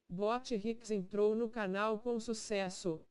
Bot Rix entrou no canal com sucesso.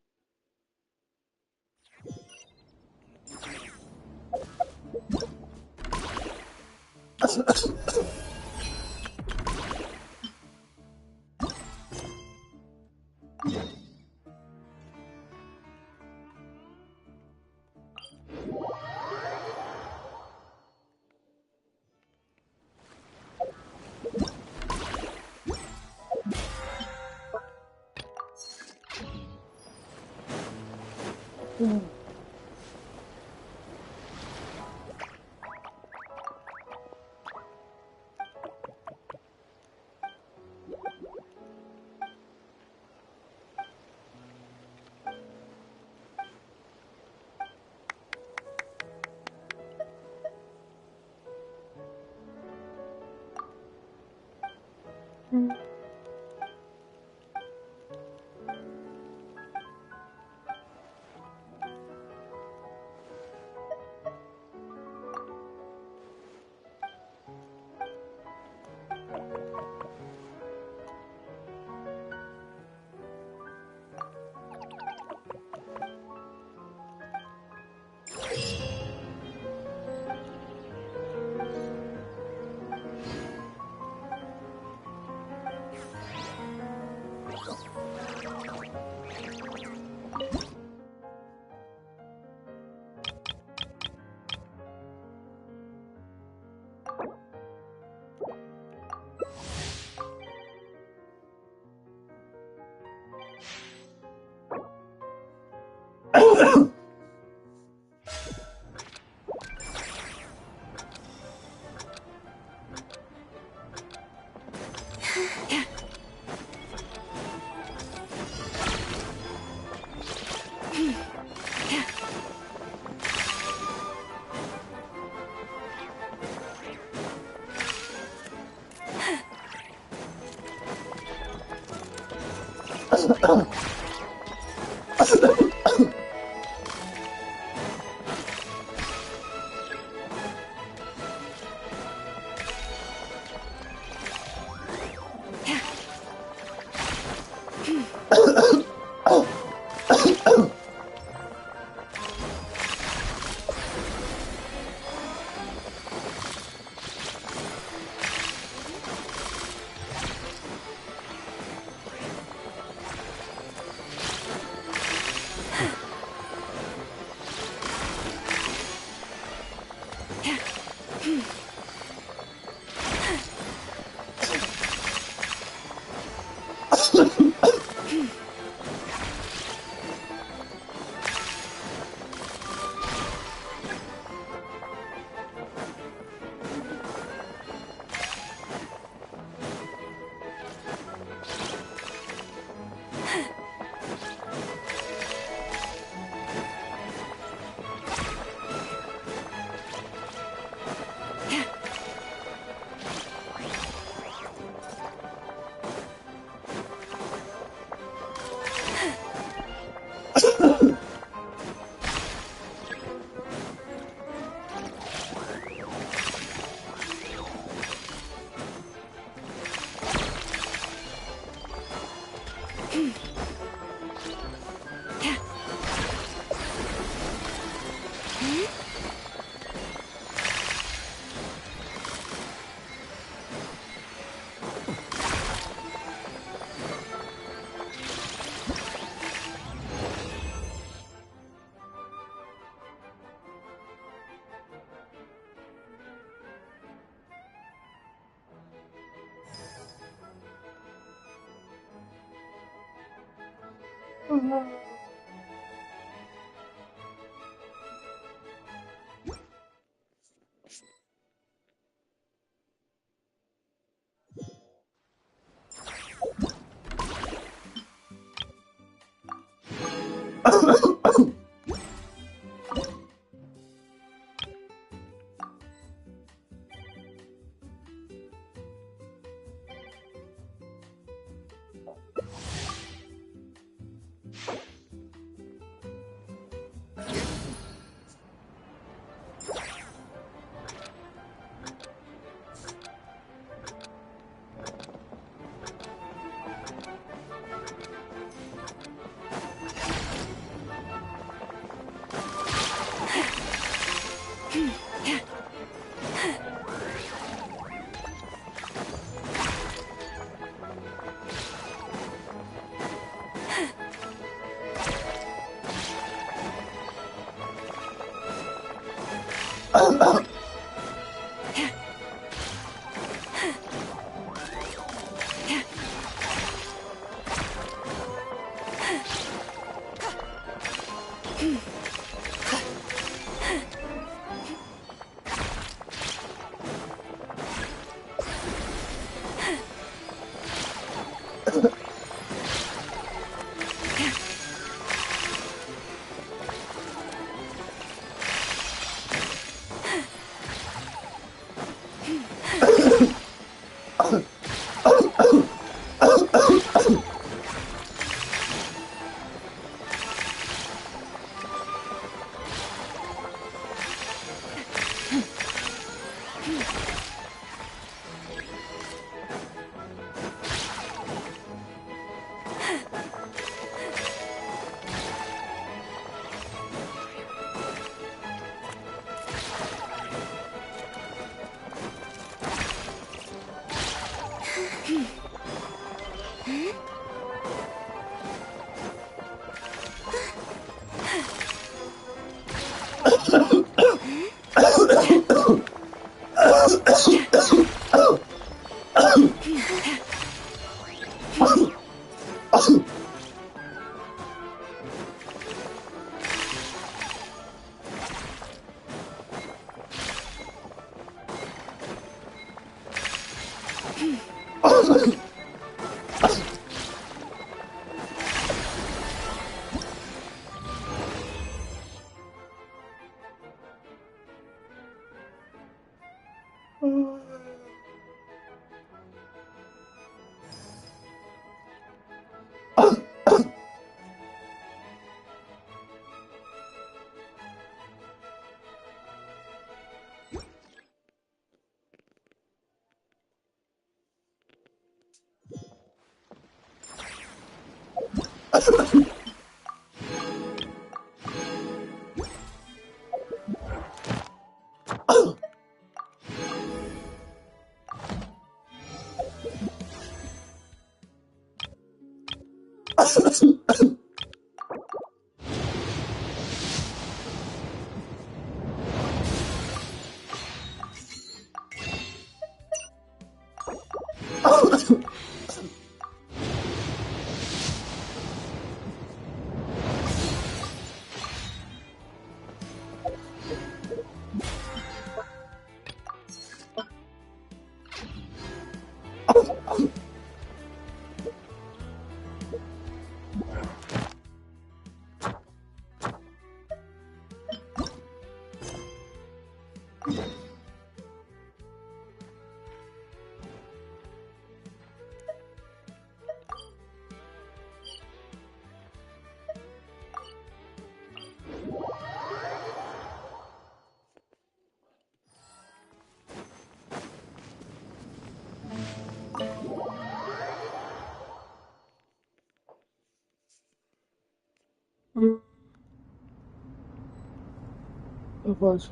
Rapaz.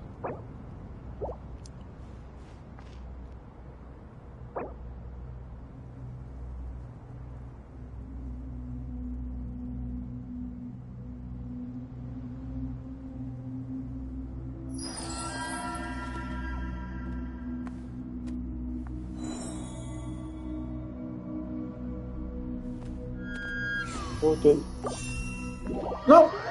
Voltei. Não!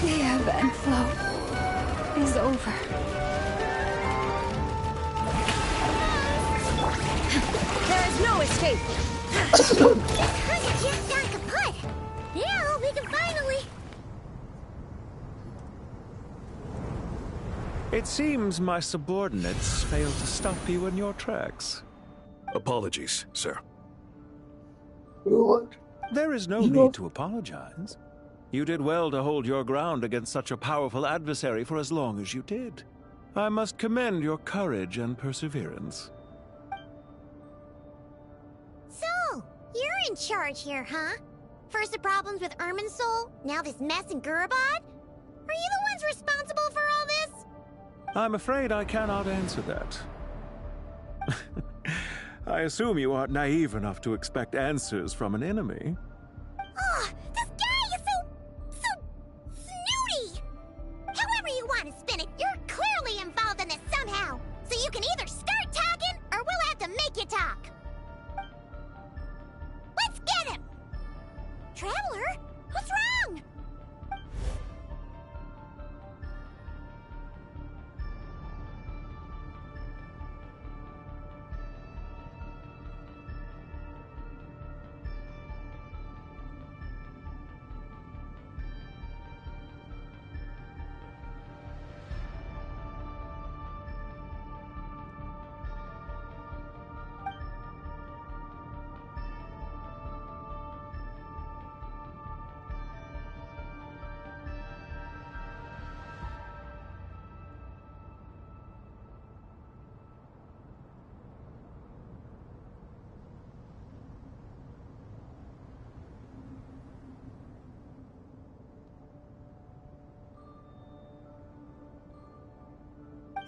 They have ebb and flow is over. There is no escape! This hunter just got kaput! Now we can finally... It seems my subordinates failed to stop you in your tracks. Apologies, sir. What? There is no need to apologize. You did well to hold your ground against such a powerful adversary for as long as you did. I must commend your courage and perseverance. So, you're in charge here, huh? First the problems with Irminsul, now this mess in Gurabad? Are you the ones responsible for all this? I'm afraid I cannot answer that. I assume you aren't naive enough to expect answers from an enemy. Ugh, this guy is so snooty! However you want to spin it, you're clearly involved in this somehow. So you can either start talking, or we'll have to make you talk. Let's get him! Traveler, what's wrong?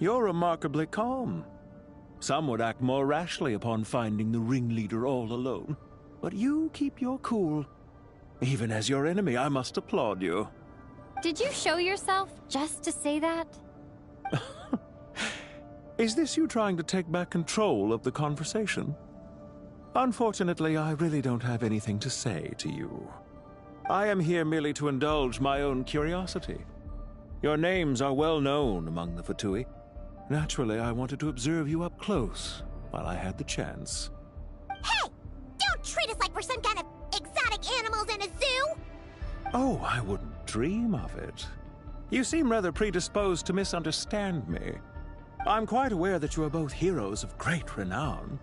You're remarkably calm. Some would act more rashly upon finding the ringleader all alone. But you keep your cool. Even as your enemy, I must applaud you. Did you show yourself just to say that? Is this you trying to take back control of the conversation? Unfortunately, I really don't have anything to say to you. I am here merely to indulge my own curiosity. Your names are well known among the Fatui. Naturally, I wanted to observe you up close while I had the chance. Hey! Don't treat us like we're some kind of exotic animals in a zoo! Oh, I wouldn't dream of it. You seem rather predisposed to misunderstand me. I'm quite aware that you are both heroes of great renown.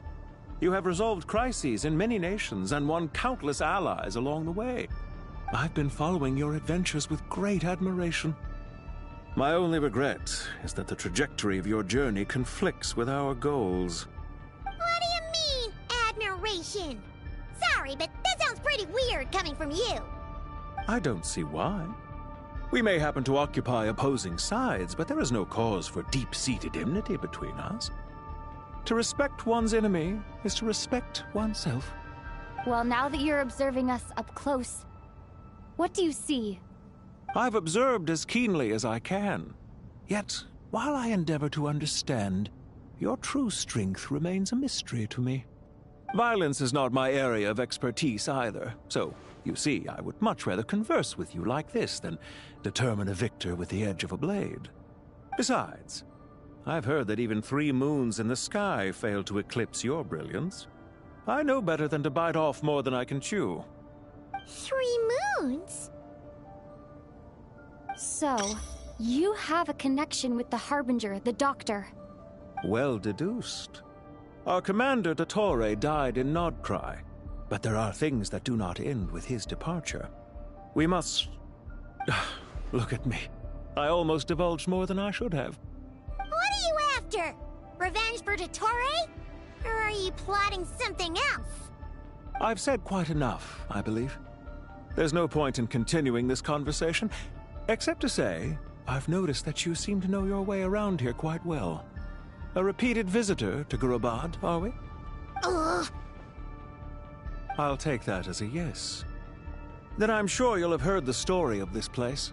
You have resolved crises in many nations and won countless allies along the way. I've been following your adventures with great admiration. My only regret is that the trajectory of your journey conflicts with our goals. What do you mean, admiration? Sorry, but that sounds pretty weird coming from you. I don't see why. We may happen to occupy opposing sides, but there is no cause for deep-seated enmity between us. To respect one's enemy is to respect oneself. Well, now that you're observing us up close, what do you see? I've observed as keenly as I can. Yet, while I endeavor to understand, your true strength remains a mystery to me. Violence is not my area of expertise either, so, you see, I would much rather converse with you like this than determine a victor with the edge of a blade. Besides, I've heard that even 3 moons in the sky fail to eclipse your brilliance. I know better than to bite off more than I can chew. 3 moons? So, you have a connection with the Harbinger, the Doctor. Well deduced. Our commander, Dottore, died in Nodcry, but there are things that do not end with his departure. We must... Look at me. I almost divulged more than I should have. What are you after? Revenge for Dottore? Or are you plotting something else? I've said quite enough, I believe. There's no point in continuing this conversation, except to say, I've noticed that you seem to know your way around here quite well. A repeated visitor to Gurabad, are we? Ugh. I'll take that as a yes. Then I'm sure you'll have heard the story of this place.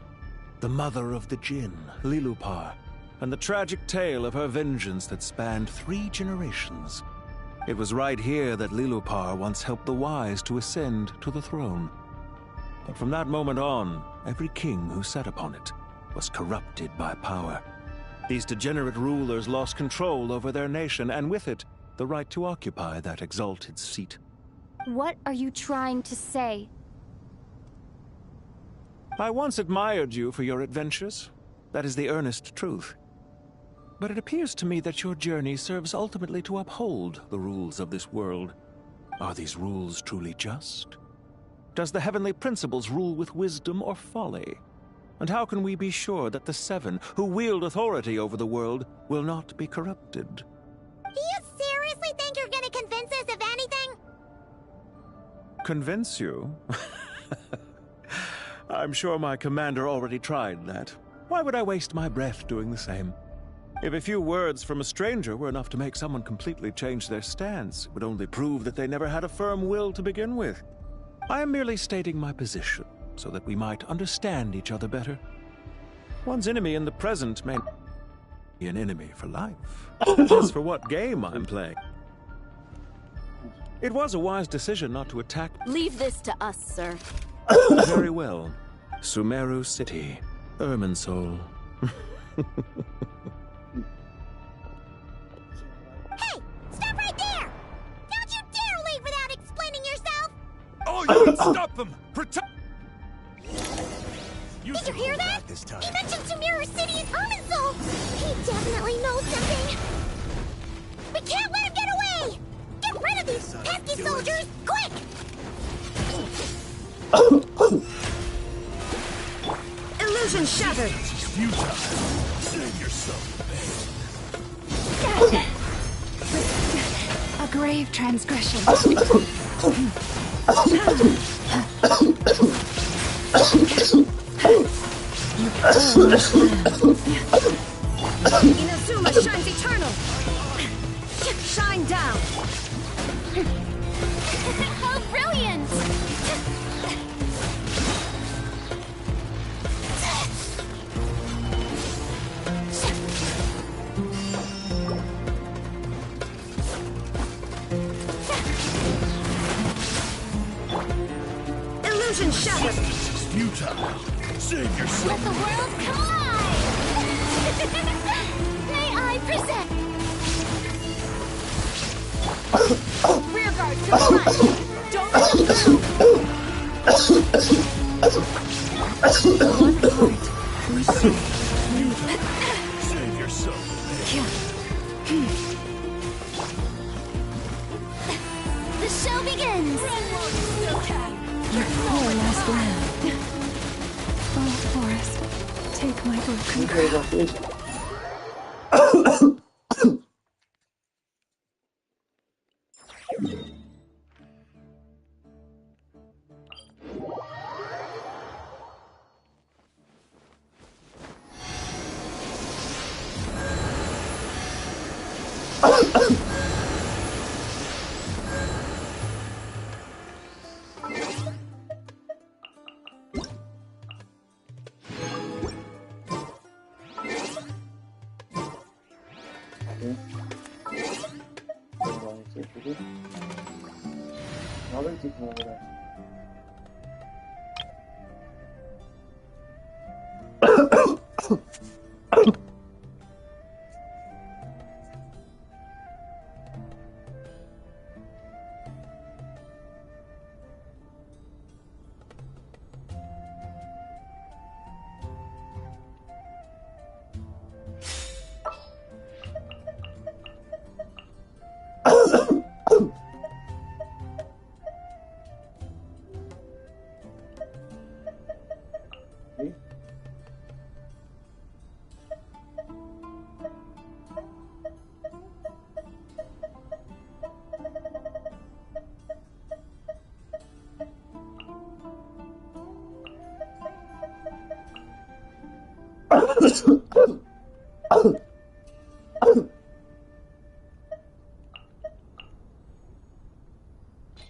The mother of the Jinn, Lilupar, and the tragic tale of her vengeance that spanned 3 generations. It was right here that Lilupar once helped the wise to ascend to the throne. But from that moment on, every king who sat upon it was corrupted by power. These degenerate rulers lost control over their nation, and with it, the right to occupy that exalted seat. What are you trying to say? I once admired you for your adventures. That is the earnest truth. But it appears to me that your journey serves ultimately to uphold the rules of this world. Are these rules truly just? Does the heavenly principles rule with wisdom or folly? And how can we be sure that the Seven, who wield authority over the world, will not be corrupted? Do you seriously think you're gonna convince us of anything? Convince you? I'm sure my commander already tried that. Why would I waste my breath doing the same? If a few words from a stranger were enough to make someone completely change their stance, it would only prove that they never had a firm will to begin with. I am merely stating my position, so that we might understand each other better. One's enemy in the present may be an enemy for life. As for what game I'm playing, it was a wise decision not to attack. Leave this to us, sir. Very well. Sumeru City, Irminsul. Hey! Stop right there! Don't you dare leave without explaining yourself! All units, stop them! Protect! Did you hear that? He mentioned Sumeru City and Irminsul! He definitely knows something! We can't let him get away! Get rid of these pesky soldiers, quick! Illusion shattered! Futile! Save yourself! A grave transgression. Inazuma shines eternal! Shine down! How brilliant! Illusion shattered! Futile! Save yourself! Let the world collide! May I present? Rear guard to the front! Don't let them through! One heart. Save yourself! The show begins! Your poor last land. Oh, Forest, take my broken crown.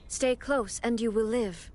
Stay close and you will live.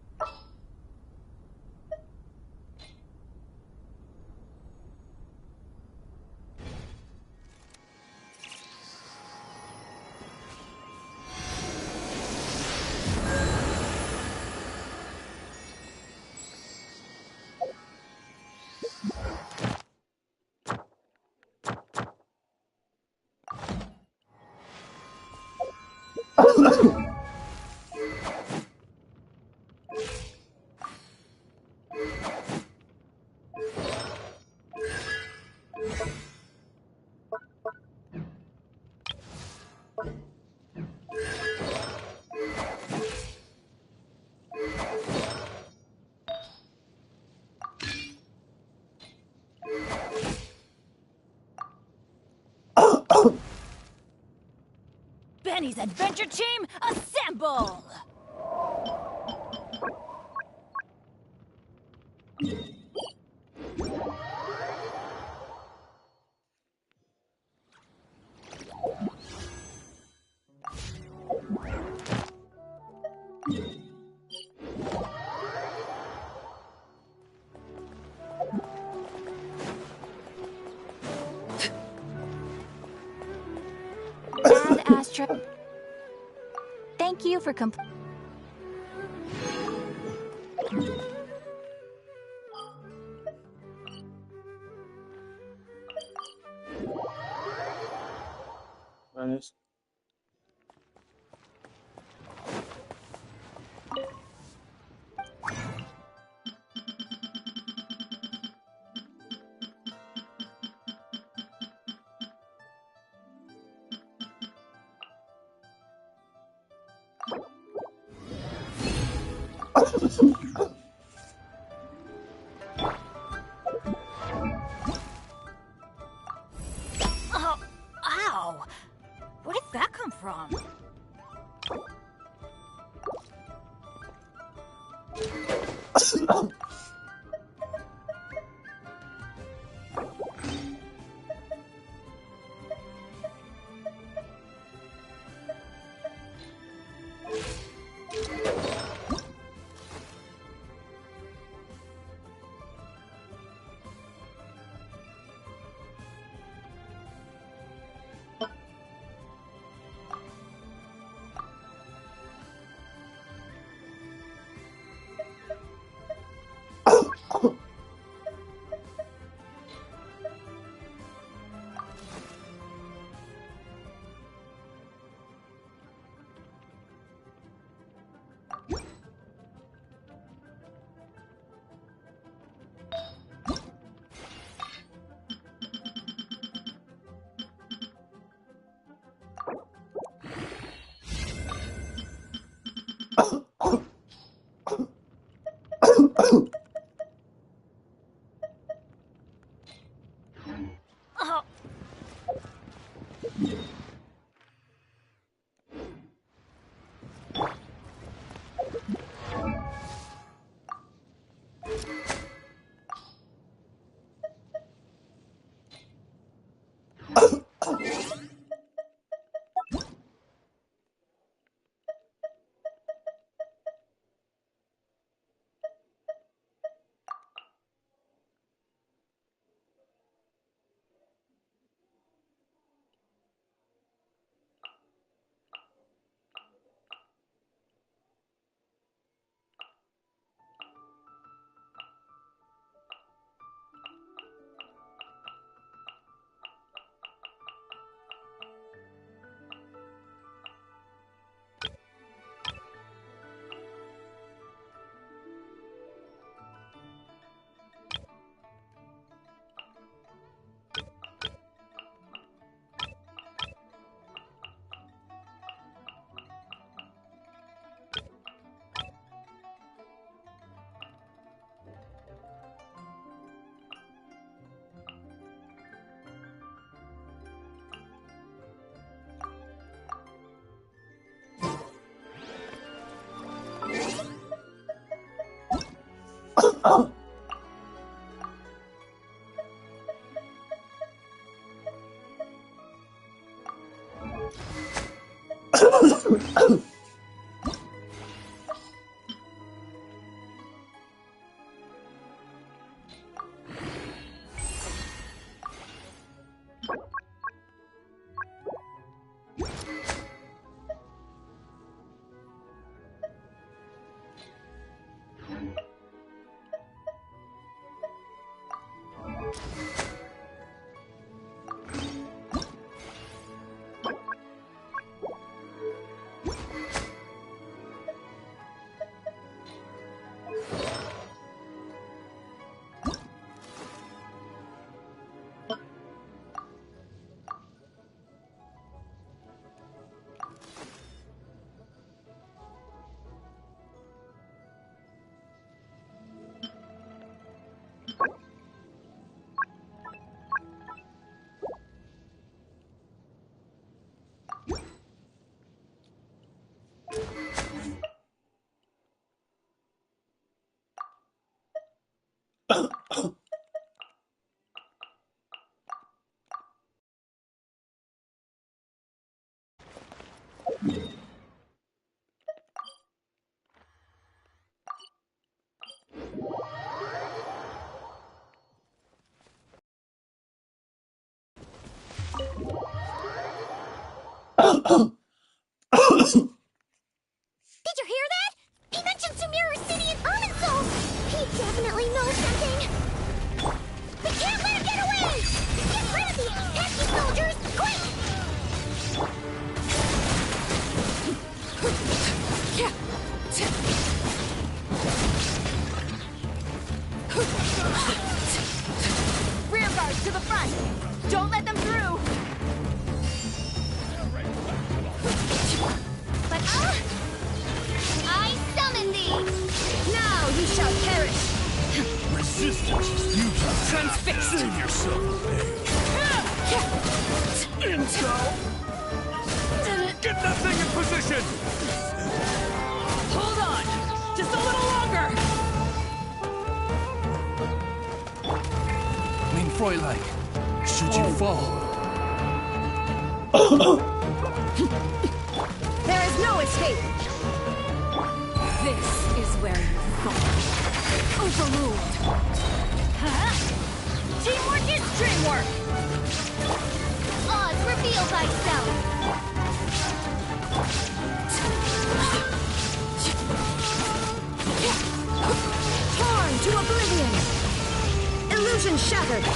Benny's adventure team, assemble! Ad Astra. Thank you for Nice. Oh, ow! Where did that come from? Oh, Did you hear that? He mentioned Sumeru City and Irminsul! He definitely knows something! We can't let him get away! Get rid of these pesky soldiers, quick! Rear guard to the front! Don't let them through! But I summon thee! Now you shall perish! Resistance is futile. Transfix! Save yourself. Intel! Get that thing in position! Hold on! Just a little longer! Mein Fräulein, should you fall? There is no escape! This is where you fall. Overruled! Huh? Teamwork is dreamwork! Oz, reveal thyself! Torn to oblivion! Illusion shattered!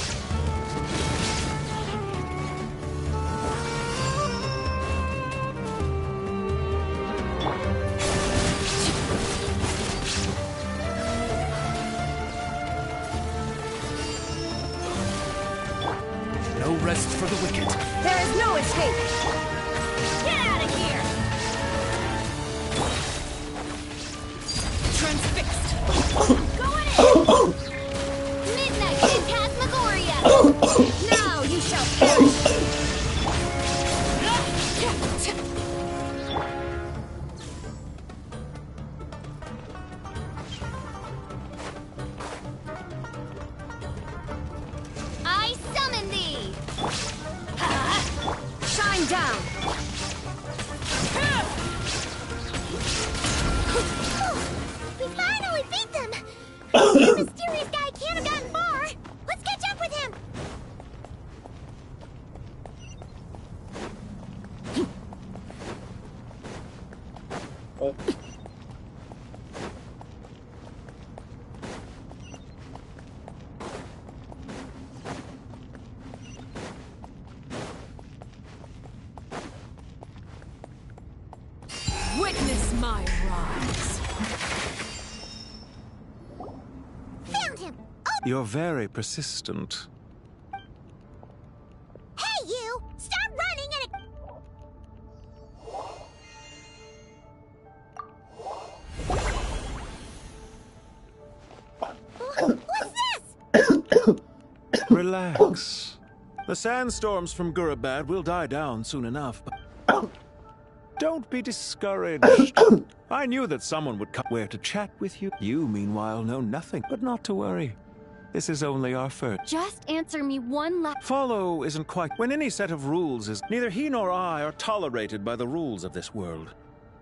No rest for the wicked. There is no escape! Get out of here! Transfixed! Going in! Midnight Phantasmagoria! Now you shall perish! I summon thee! Shine down! We finally beat them! The mysterious guy can't have gotten far! Let's catch up with him! What? Witness my rise! Found him! Oh, You're very persistent. hey you! Stop running and... What's this? Relax. The sandstorms from Gurabad will die down soon enough. But don't be discouraged. I knew that someone would come where to chat with you. You, meanwhile, know nothing. But not to worry. This is only our first. Just answer me one last. Follow isn't quite. When any set of rules is. Neither he nor I are tolerated by the rules of this world.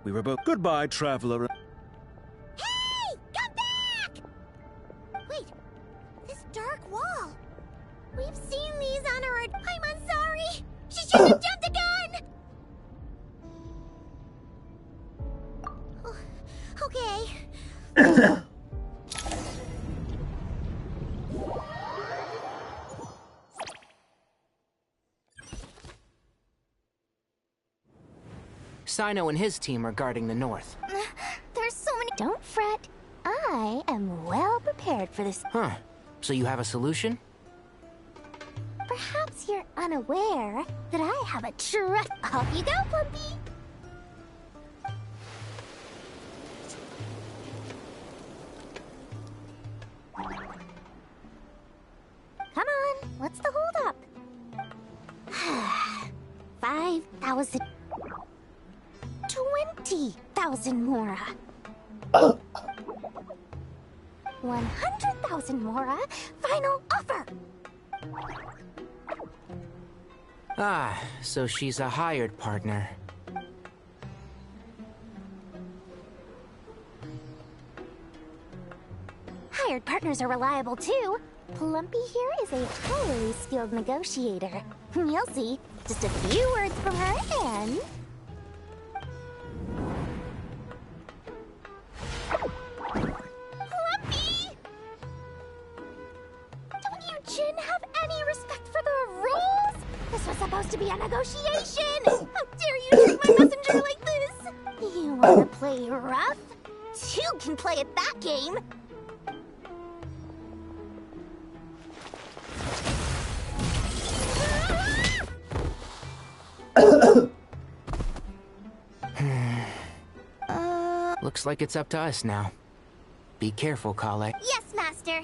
We were both. Goodbye, traveler. Hey! Come back! Wait, this dark wall. We've seen these on our... I'm sorry! She should have jumped the gun! Oh, okay. Sino and his team are guarding the north. There's so many... Don't fret. I am well prepared for this. Huh. So you have a solution? Perhaps you're unaware that I have a trust. Off you go, Plumpy. Come on, what's the holdup? 5,000... 20,000 Mora. 100,000 Mora. Final offer. Ah, so she's a hired partner. Hired partners are reliable too. Plumpy here is a highly skilled negotiator. You'll see. Just a few words from her and... This was supposed to be a negotiation! How dare you treat my messenger like this? You wanna play rough? Two can play at that game! Looks like it's up to us now. Be careful, Kale. Yes, Master.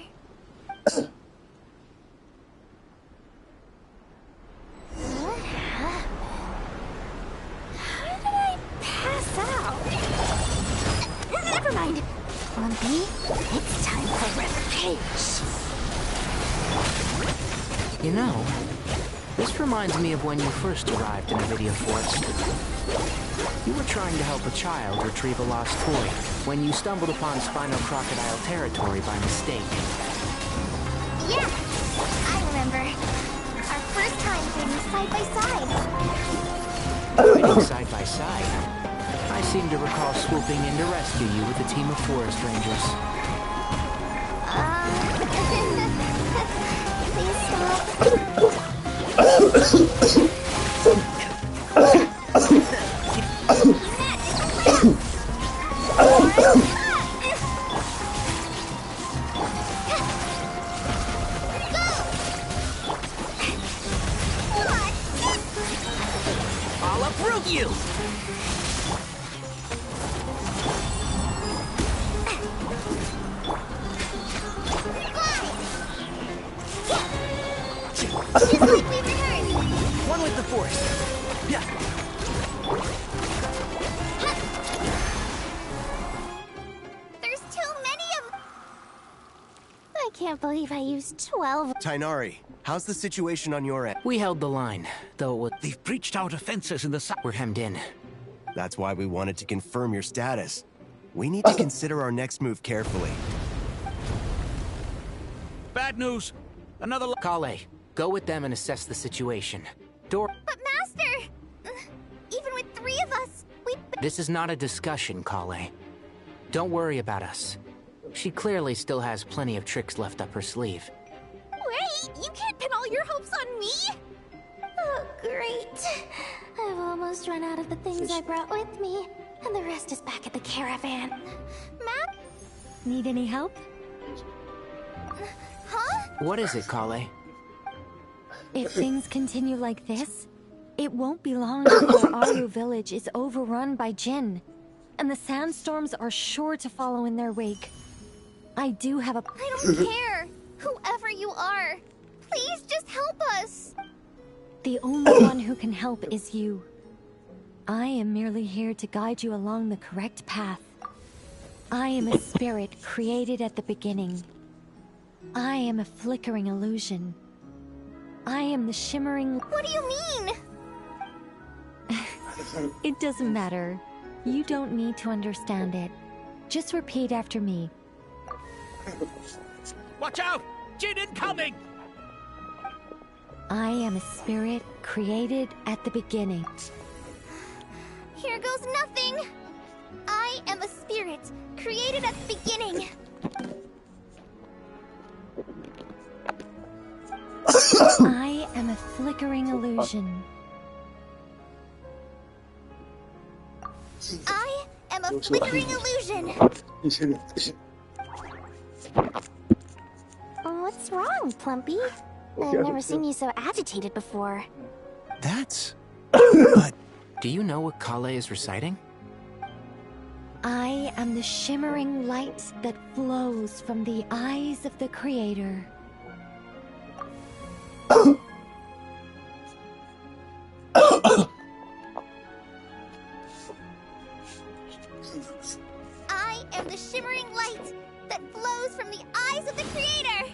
How did I pass out? Never mind. Lumpy, it's time for revenge. You know, this reminds me of when you first arrived in the video forest. You were trying to help a child retrieve a lost toy when you stumbled upon Spinal Crocodile territory by mistake. Yeah, I remember. Our first time fighting side by side. Fighting side by side? I seem to recall swooping in to rescue you with a team of forest rangers. Please I'll uproot you! Just like we rehearsed. One with the force. Yeah. There's too many of... I can't believe I used 12. Tainari, how's the situation on your end? We held the line, though it was... They've breached our defenses in the south. We're hemmed in. That's why we wanted to confirm your status. We need to consider our next move carefully. Bad news. Another... Kale, go with them and assess the situation. Door... But Master! Even with 3 of us, This is not a discussion, Kale. Don't worry about us. She clearly still has plenty of tricks left up her sleeve. Wait! You can't pin all your hopes on me? Oh, great. I've almost run out of the things I brought with me, and the rest is back at the caravan. Matt? Need any help? Huh? What is it, Kale? If things continue like this, it won't be long before Aru village is overrun by Jinn, and the sandstorms are sure to follow in their wake. I do have a... I don't care! Whoever you are! Please just help us! The only one who can help is you. I am merely here to guide you along the correct path. I am a spirit created at the beginning. I am a flickering illusion. I am the shimmering... What do you mean? It doesn't matter. You don't need to understand it. Just repeat after me. Watch out! Jin incoming! I am a spirit created at the beginning. Here goes nothing! I am a spirit created at the beginning. I am a flickering illusion. I am a flickering illusion. What's wrong, Plumpy? I've never seen you so agitated before. That's... But... Do you know what Kale is reciting? I am the shimmering light that flows from the eyes of the Creator. I am the shimmering light that flows from the eyes of the Creator!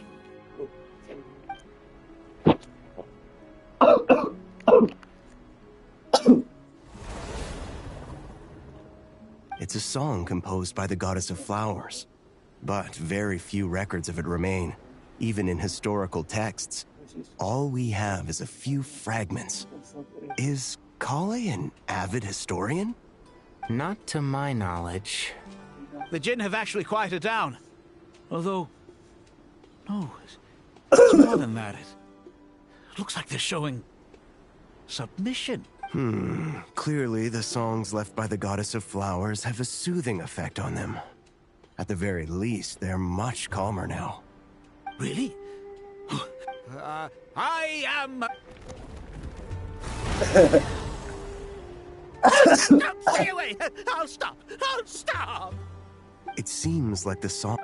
It's a song composed by the goddess of flowers. But very few records of it remain, even in historical texts. All we have is a few fragments. Is Kale an avid historian? Not to my knowledge. The Jinn have actually quieted down. Although... No, it's more than that. It looks like they're showing submission. Clearly the songs left by the goddess of flowers have a soothing effect on them. At the very least, they're much calmer now. Really? I am... No, stay away! I'll stop! I'll stop! It seems like the song...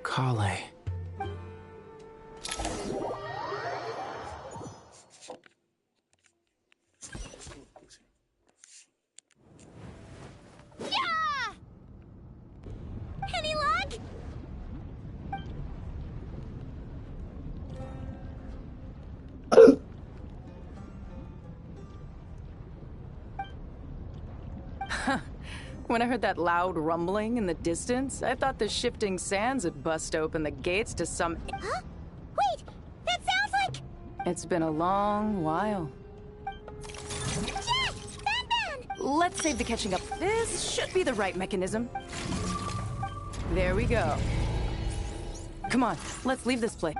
Kale. Yeah! Any luck? When I heard that loud rumbling in the distance, I thought the shifting sands had bust open the gates to some... Huh? Wait! That sounds like... It's been a long while. Jet! Batman! Let's save the catching up. This should be the right mechanism. There we go. Come on, let's leave this place.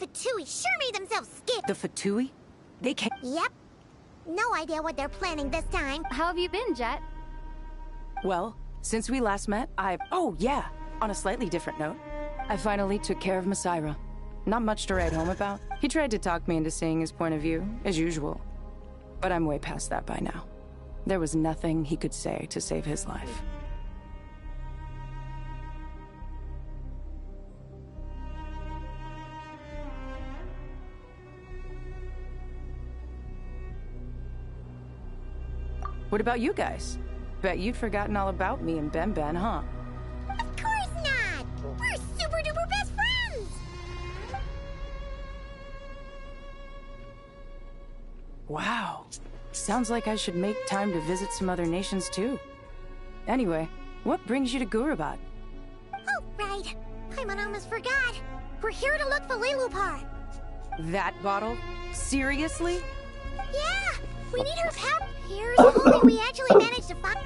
Fatui sure made themselves skip. The Fatui? They can't... Yep. No idea what they're planning this time. How have you been, Jet? Well, since we last met, Oh, yeah. On a slightly different note, I finally took care of Masaira. Not much to write home about. He tried to talk me into seeing his point of view, as usual. But I'm way past that by now. There was nothing he could say to save his life. What about you guys? Bet you'd forgotten all about me and Ben, huh? Of course not! We're super duper best friends! Wow. Sounds like I should make time to visit some other nations too. Anyway, what brings you to Gurabat? Oh, right. Paimon almost forgot. We're here to look for Lilupar. That bottle? Seriously? Yeah! We need her power. Here's hoping we actually managed to find...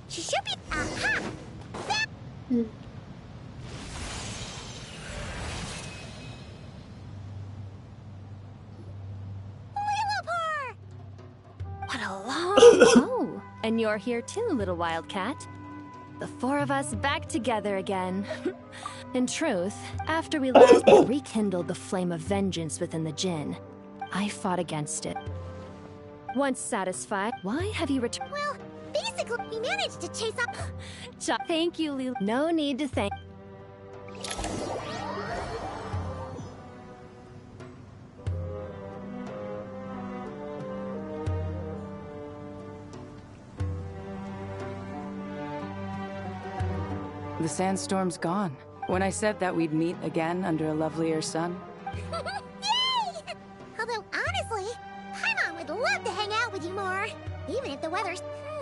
She should be... Aha! Lilupar! What a long... Oh, and you're here too, little wildcat. The four of us back together again. In truth, after we last rekindled the flame of vengeance within the Jinn, I fought against it. Once satisfied, why have you returned? Well, basically, we managed to chase up... Thank you, Lulu. No need to thank... The sandstorm's gone. When I said that we'd meet again under a lovelier sun. Yay! Although, honestly, Paimon would love to hang out with you more. Even if the weather's...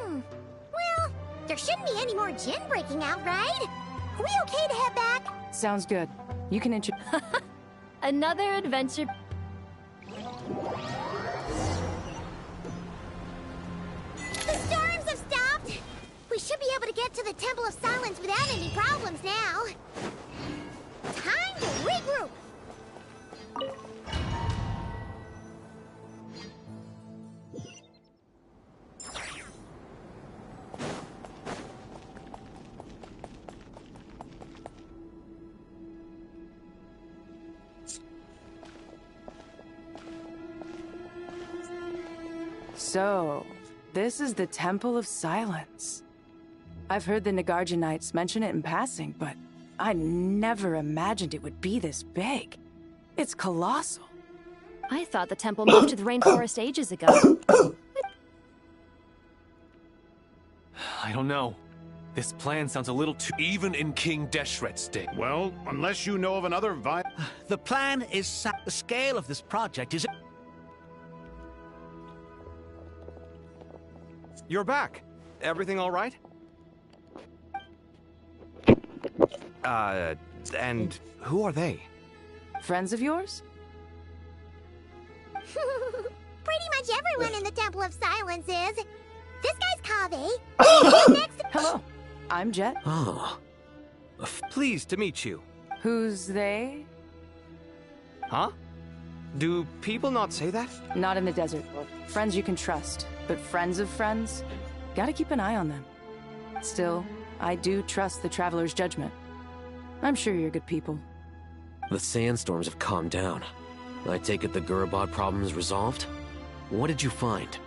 Well, there shouldn't be any more Jinn breaking out, right? Are we okay to head back? Sounds good. You can Another adventure... get to the Temple of Silence without any problems now. Time to regroup. So, this is the Temple of Silence. I've heard the Nagarjanites mention it in passing, but I never imagined it would be this big. It's colossal. I thought the temple moved to the rainforest ages ago. I don't know. This plan sounds a little too... Even in King Deshret's day. Well, unless you know of another The plan is the scale of this project is... You're back. Everything all right? And who are they? Friends of yours? Pretty much everyone in the Temple of Silence is. This guy's Kaveh. Hello, I'm Jet. Oh. Pleased to meet you. Who's they? Huh? Do people not say that? Not in the desert. Friends you can trust, but friends of friends? Gotta keep an eye on them. Still, I do trust the Traveler's judgment. I'm sure you're good people. The sandstorms have calmed down. I take it the Gurabad problem is resolved? What did you find?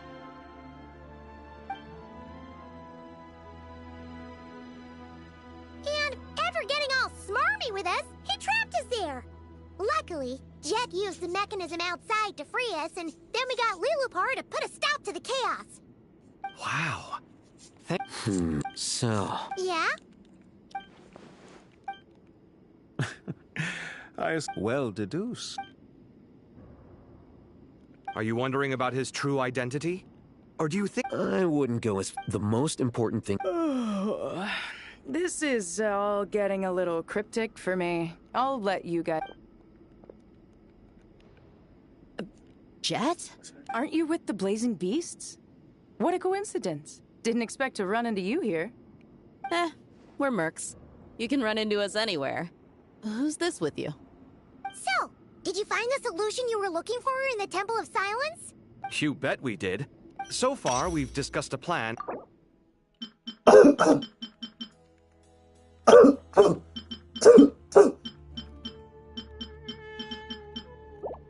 And after getting all smarmy with us, he trapped us there. Luckily, Jet used the mechanism outside to free us, and then we got Lilupar to put a stop to the chaos. Wow. So... Yeah? Well deduced. Are you wondering about his true identity? Or do you think... I wouldn't go as... The most important thing... This is all getting a little cryptic for me. I'll let you guys... Jet? Aren't you with the Blazing Beasts? What a coincidence. Didn't expect to run into you here. We're mercs. You can run into us anywhere. Who's this with you? So, did you find the solution you were looking for in the Temple of Silence? You bet we did. So far, we've discussed a plan...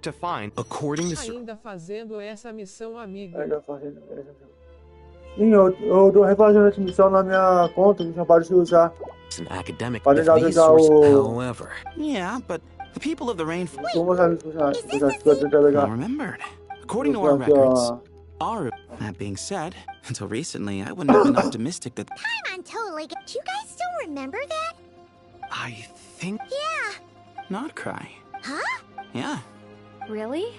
to find, according to... Ainda fazendo essa missão, amigo. Sim, eu tô refazendo essa missão na minha conta, que acabaram de usar. It's an academic Para já o... However... Yeah, but the people of the rainforest... Well, remembered. According to our records, that being said, until recently, I wouldn't have been optimistic that... I'm totally... Do you guys still remember that? I think... Yeah. Not cry. Huh? Yeah. Really?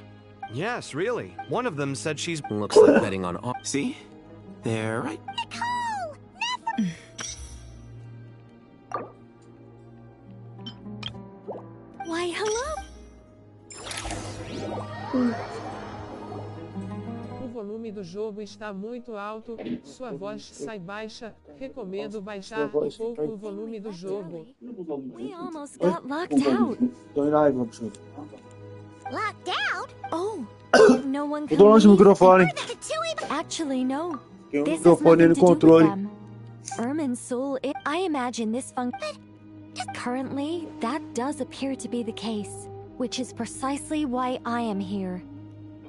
Yes, really. One of them said she's... Looks like betting on... See? They're right. Nicole! Never... Why, hello? O volume do jogo está muito alto, sua voz sai baixa. Recomendo baixar um pouco o volume do jogo. We almost got locked out. Locked out? Oh, no one can Tô longe do leave. microfone. Actually, no. Tem This has microfone nothing no to do with controle. them. Ermin's soul, I imagine this function... Currently, that does appear to be the case, which is precisely why I am here.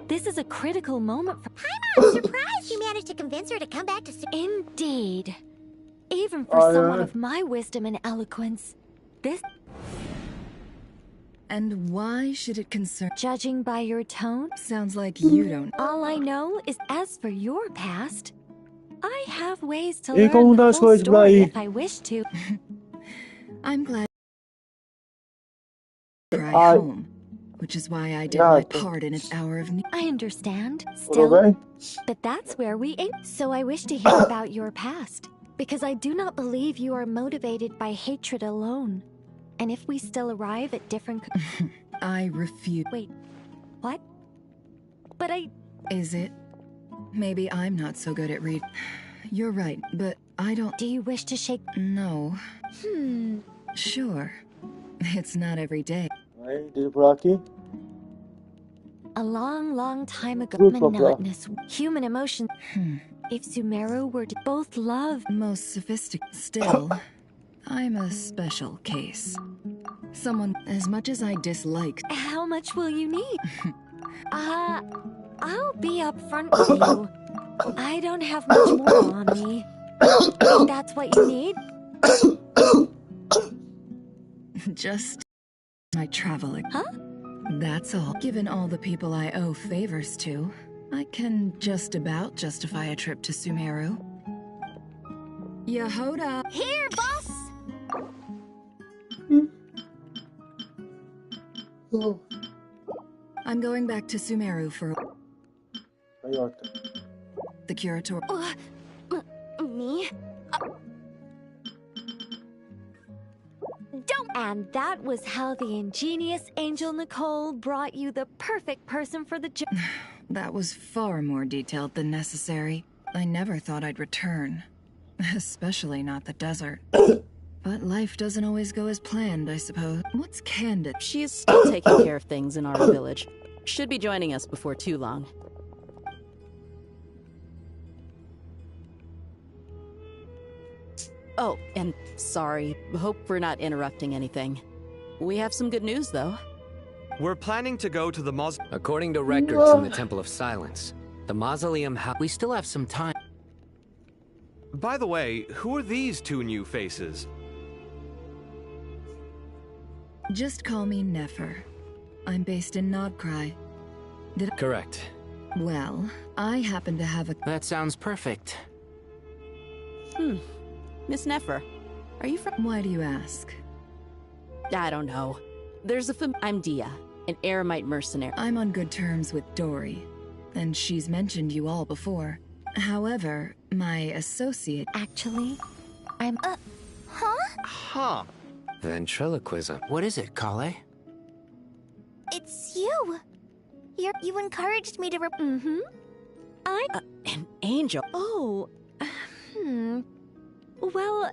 This is a critical moment for... I'm surprised you managed to convince her to come back to... Indeed. Even for someone of my wisdom and eloquence, this... And why should it concern... Judging by your tone... Sounds like you don't... All I know is, as for your past, I have ways to E learn como the das full coisas pra story aí? if I wish to. I'm glad... Right home, which is why I did my part in its hour of need. I understand, still, but that's where we aim. So I wish to hear about your past, because I do not believe you are motivated by hatred alone. And if we still arrive at different... I refuse. Wait, what? But I... Is it? Maybe I'm not so good at read. You're right, but I don't... Do you wish to shake? No. Sure. It's not every day. Baik, di sebelah kaki. A long, long time ago, Good job, monotonous human emotion. If Sumeru were to both love... Most sophisticated. Still, I'm a special case. Someone, as much as I dislike... How much will you need? I'll be upfront with you. I don't have much more on me. That's what you need? Just my traveling. Huh? That's all. Given all the people I owe favors to, I can just about justify a trip to Sumeru. Yehoda! Here, boss! I'm going back to Sumeru for Ayo. the curator. Me? Don't. And that was how the ingenious Angel Nicole brought you the perfect person for the job. That was far more detailed than necessary. I never thought I'd return. Especially not the desert. But life doesn't always go as planned, I suppose. What's Candid? She is still taking care of things in our village. Should be joining us before too long. Oh, and sorry. Hope we're not interrupting anything. We have some good news, though. We're planning to go to the According to records in the Temple of Silence, the mausoleum we still have some time. By the way, who are these two new faces? Just call me Nefer. I'm based in Nodcry. Correct. Well, I happen to have a... That sounds perfect. Miss Nefer, are you from... Why do you ask? I don't know. There's I'm Dia, an Eremite mercenary. I'm on good terms with Dory, and she's mentioned you all before. However, my associate... Actually, I'm... Huh? Ventriloquism. What is it, Kale? It's you! You encouraged me to An angel. Oh, Well,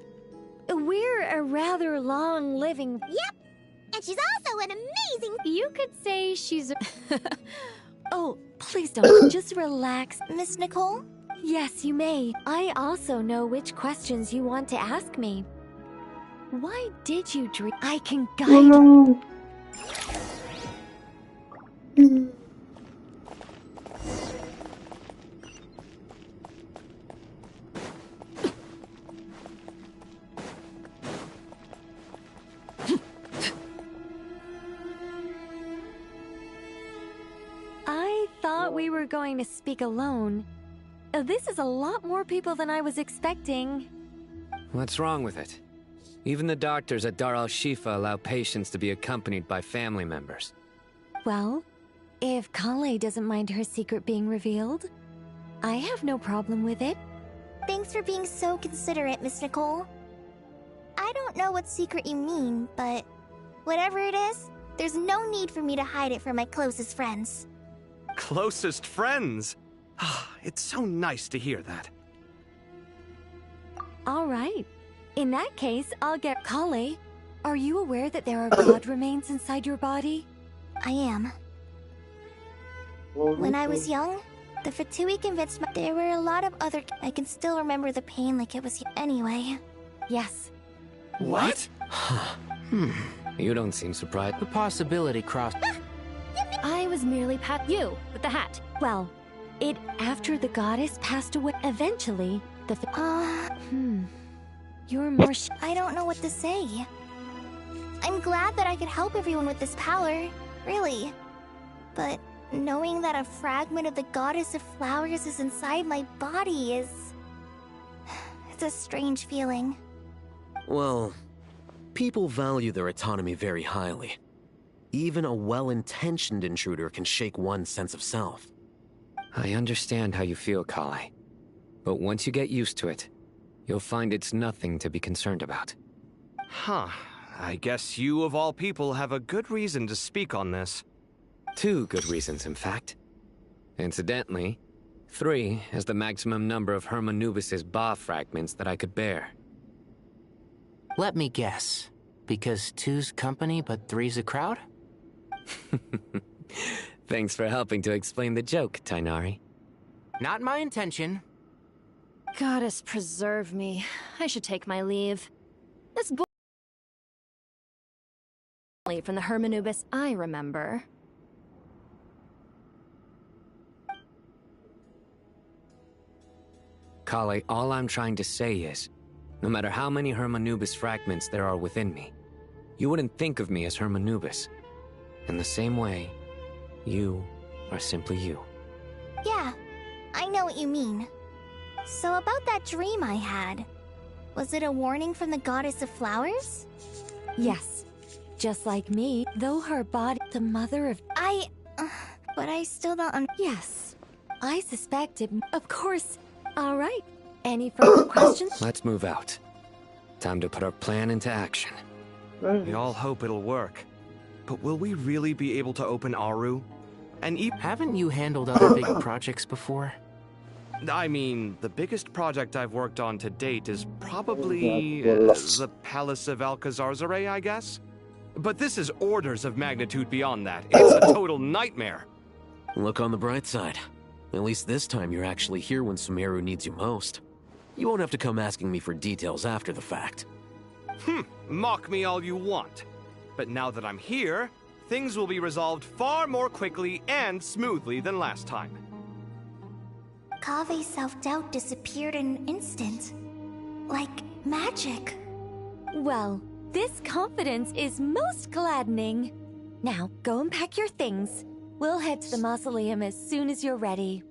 we're a rather long-living... Yep! And she's also an amazing... You could say she's a... Oh, please don't. Just relax. Miss Nicole? Yes, you may. I also know which questions you want to ask me. Why did you dream? I can guide... I thought we were going to speak alone. This is a lot more people than I was expecting. What's wrong with it? Even the doctors at Dar al-Shifa allow patients to be accompanied by family members. Well, if Kale doesn't mind her secret being revealed, I have no problem with it. Thanks for being so considerate, Miss Nicole. I don't know what secret you mean, but whatever it is, there's no need for me to hide it from my closest friends. Closest friends? It's so nice to hear that. All right. In that case, I'll get Kale. Are you aware that there are god remains inside your body? I am. When I was young, the Fatui convinced me there were a lot of other... I can still remember the pain like it was... Anyway. Yes. What? You don't seem surprised. The possibility crossed... I was merely you with the hat. Well, after the goddess passed away, eventually, the... You're more... I don't know what to say. I'm glad that I could help everyone with this power, really. But knowing that a fragment of the goddess of flowers is inside my body is... It's a strange feeling. Well, people value their autonomy very highly. Even a well-intentioned intruder can shake one's sense of self. I understand how you feel, Kale. But once you get used to it, you'll find it's nothing to be concerned about. Huh. I guess you, of all people, have a good reason to speak on this. 2 good reasons, in fact. Incidentally, 3 is the maximum number of Hermanubis' Ba fragments that I could bear. Let me guess. Because 2's company, but 3's a crowd? Thanks for helping to explain the joke, Tainari. Not my intention. Goddess preserve me. I should take my leave. This boy from the Hermanubis I remember. Kale, all I'm trying to say is, no matter how many Hermanubis fragments there are within me, you wouldn't think of me as Hermanubis. In the same way, you are simply you. Yeah, I know what you mean. So about that dream I had, was it a warning from the goddess of flowers? Yes. Just like me, though her body, the mother of... but I still don't Yes. I suspected... Of course. All right. Any further questions? Let's move out. Time to put our plan into action. We all hope it'll work. But will we really be able to open Aru? And haven't you handled other big projects before? I mean, the biggest project I've worked on to date is probably the Palace of Alcazarzaray, I guess? But this is orders of magnitude beyond that. It's a total nightmare. Look on the bright side. At least this time you're actually here when Sumeru needs you most. You won't have to come asking me for details after the fact. Mock me all you want. But now that I'm here, things will be resolved far more quickly and smoothly than last time. Kave's self-doubt disappeared in an instant. Like magic. Well, this confidence is most gladdening. Now, go and pack your things. We'll head to the mausoleum as soon as you're ready.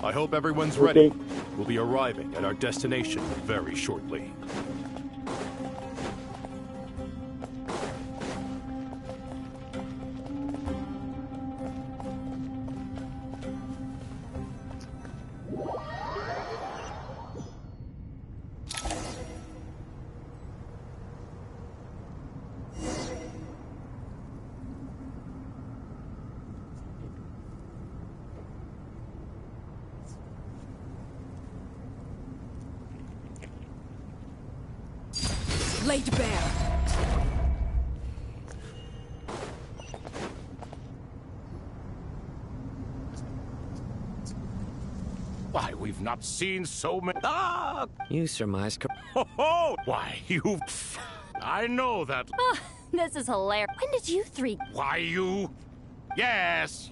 I hope everyone's ready. We'll be arriving at our destination very shortly. Laid bare. Why, we've not seen so many. Ah! You surmise. Ho ho! Why, you. I know that. Oh, this is hilarious. When did you three? Why, you. Yes,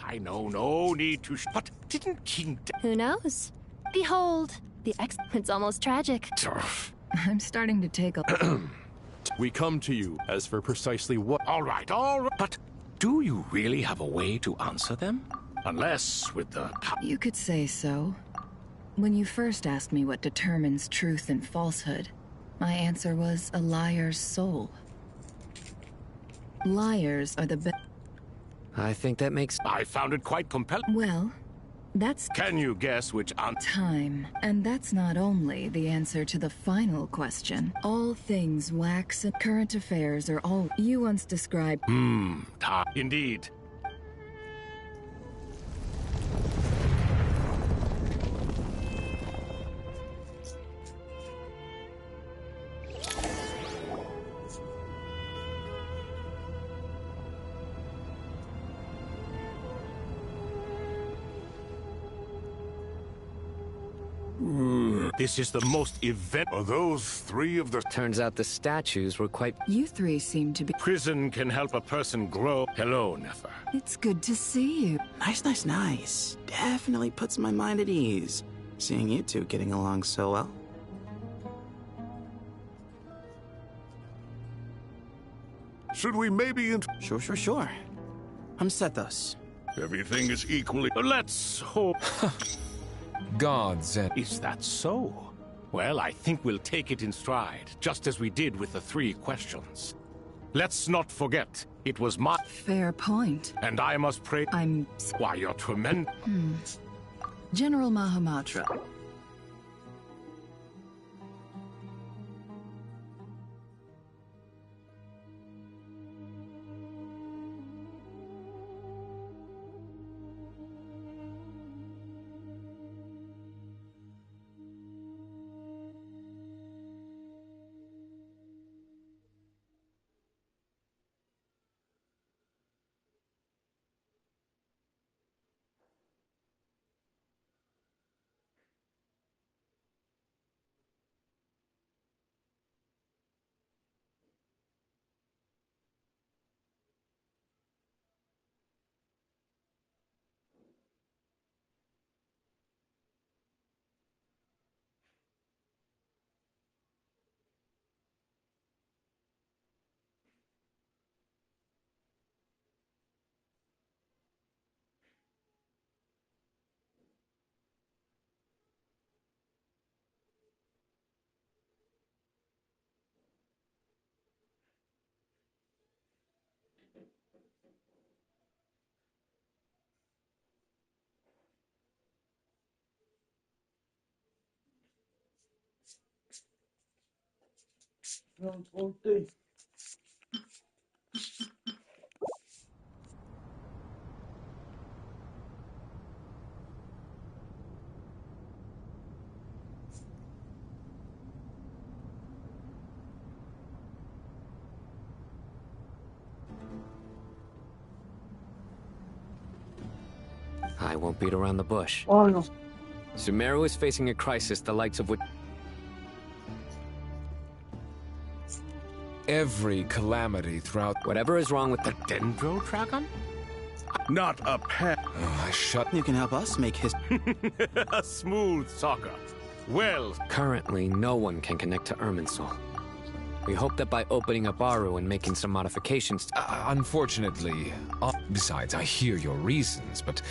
I know. No need to. But didn't King. Who knows? Behold, it's almost tragic. I'm starting to take a... We come to you as for precisely what... All right. But do you really have a way to answer them? Unless with the... You could say so. When you first asked me what determines truth and falsehood, my answer was a liar's soul. Liars are the best... I think that makes... I found it quite compelling. Well, that's... Can you guess which time. And that's not only the answer to the final question. All things wax and current affairs are all... You once described... Indeed. This is the most event. Are those three of the... Turns out the statues were quite... You three seem to be... Prison can help a person grow. Hello, Nefer. It's good to see you. Nice. Definitely puts my mind at ease, seeing you two getting along so well. Should we maybe... Sure. I'm Sethos. Everything is equally... Let's hope... Gods and... Is that so? Well, I think we'll take it in stride, just as we did with the 3 questions. Let's not forget, It was my... Fair point. And I must pray... Why, you're tremendous. General Mahamatra. I won't beat around the bush. Oh no. Sumeru is facing a crisis the likes of which... Every calamity throughout... Whatever is wrong with the Dendro Dragon? Not a pet. I shut... You can help us make his... A smooth soccer. Well... Currently, no one can connect to Irminsul. We hope that by opening up Aru and making some modifications... Unfortunately... besides, I hear your reasons, but...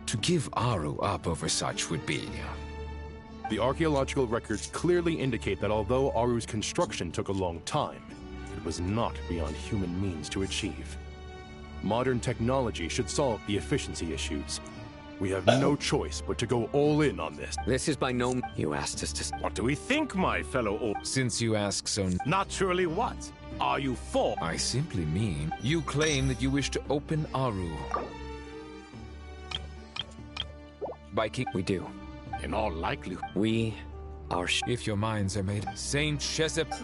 To give Aru up over such would be... The archaeological records clearly indicate that although Aru's construction took a long time, it was not beyond human means to achieve. Modern technology should solve the efficiency issues. We have no choice but to go all in on this. This is by no... You asked us to... What do we think, my fellow... Since you ask so... Naturally what? Are you for? I simply mean, you claim that you wish to open Aru. By keep... We do. In all likelihood. We are... If your minds are made... Saint Shesep...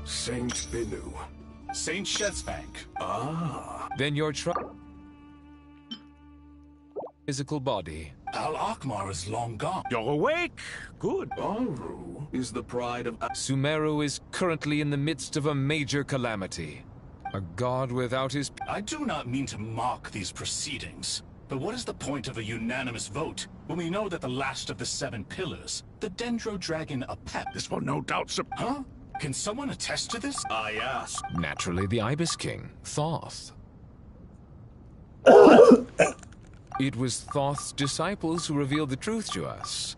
Saint Binu. Saint Shesbank. Ah. Then your physical body. Al Akmar is long gone. You're awake? Good. Aru is the pride of... Sumeru is currently in the midst of a major calamity. A god without his... I do not mean to mock these proceedings, but what is the point of a unanimous vote when we know that the last of the 7 pillars, the Dendro Dragon Ep8... This will no doubt Huh? Can someone attest to this? I ask. Naturally, the Ibis King, Thoth. It was Thoth's disciples who revealed the truth to us.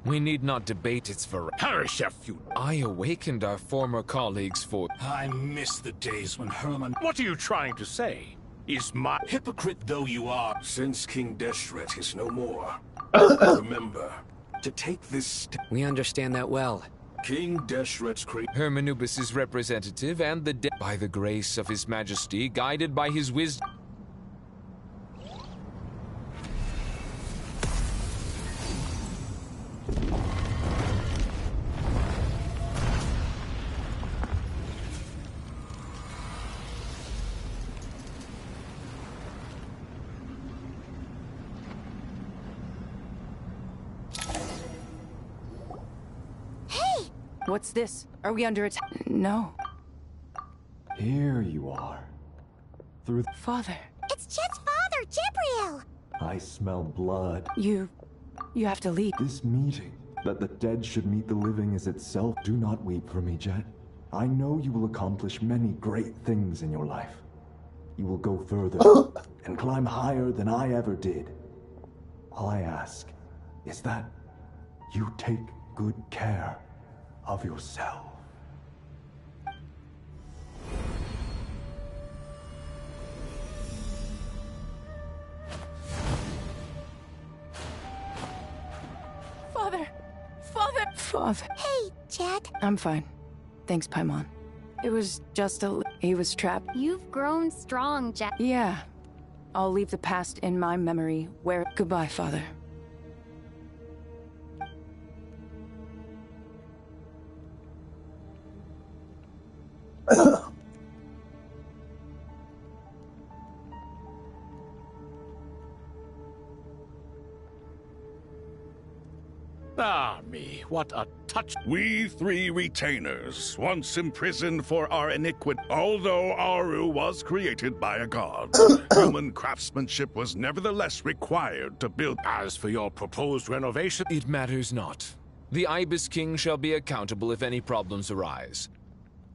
We need not debate its veracity. I awakened our former colleagues for... I miss the days when Herman... What are you trying to say? Is my... Hypocrite though you are... Since King Deshret is no more, remember, to take this... We understand that well. King Deshret's Hermanubis' representative and the by the grace of his majesty, guided by his wisdom... What's this? Are we under attack? No. Here you are. Through... Father. It's Chet's father, Jibriel! I smell blood. You have to leave. This meeting, that the dead should meet the living is itself. Do not weep for me, Jet. I know you will accomplish many great things in your life. You will go further and climb higher than I ever did. All I ask is that you take good care of yourself. Father! Father! Father. Hey, Jet. I'm fine. Thanks, Paimon. It was just he was trapped. You've grown strong, Jet. Yeah. I'll leave the past in my memory where... Goodbye, Father. Ah, me, what a touch. We three retainers, once imprisoned for our iniquity. Although Aru was created by a god, human craftsmanship was nevertheless required to build. As for your proposed renovation, it matters not. The Ibis King shall be accountable if any problems arise.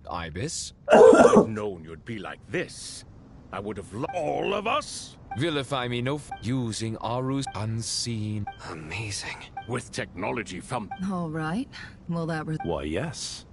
Ibis? If I'd known you'd be like this, I would have all of us. Vilify me no using Aru's unseen. Amazing. With technology from... All right. Will that... Why, yes.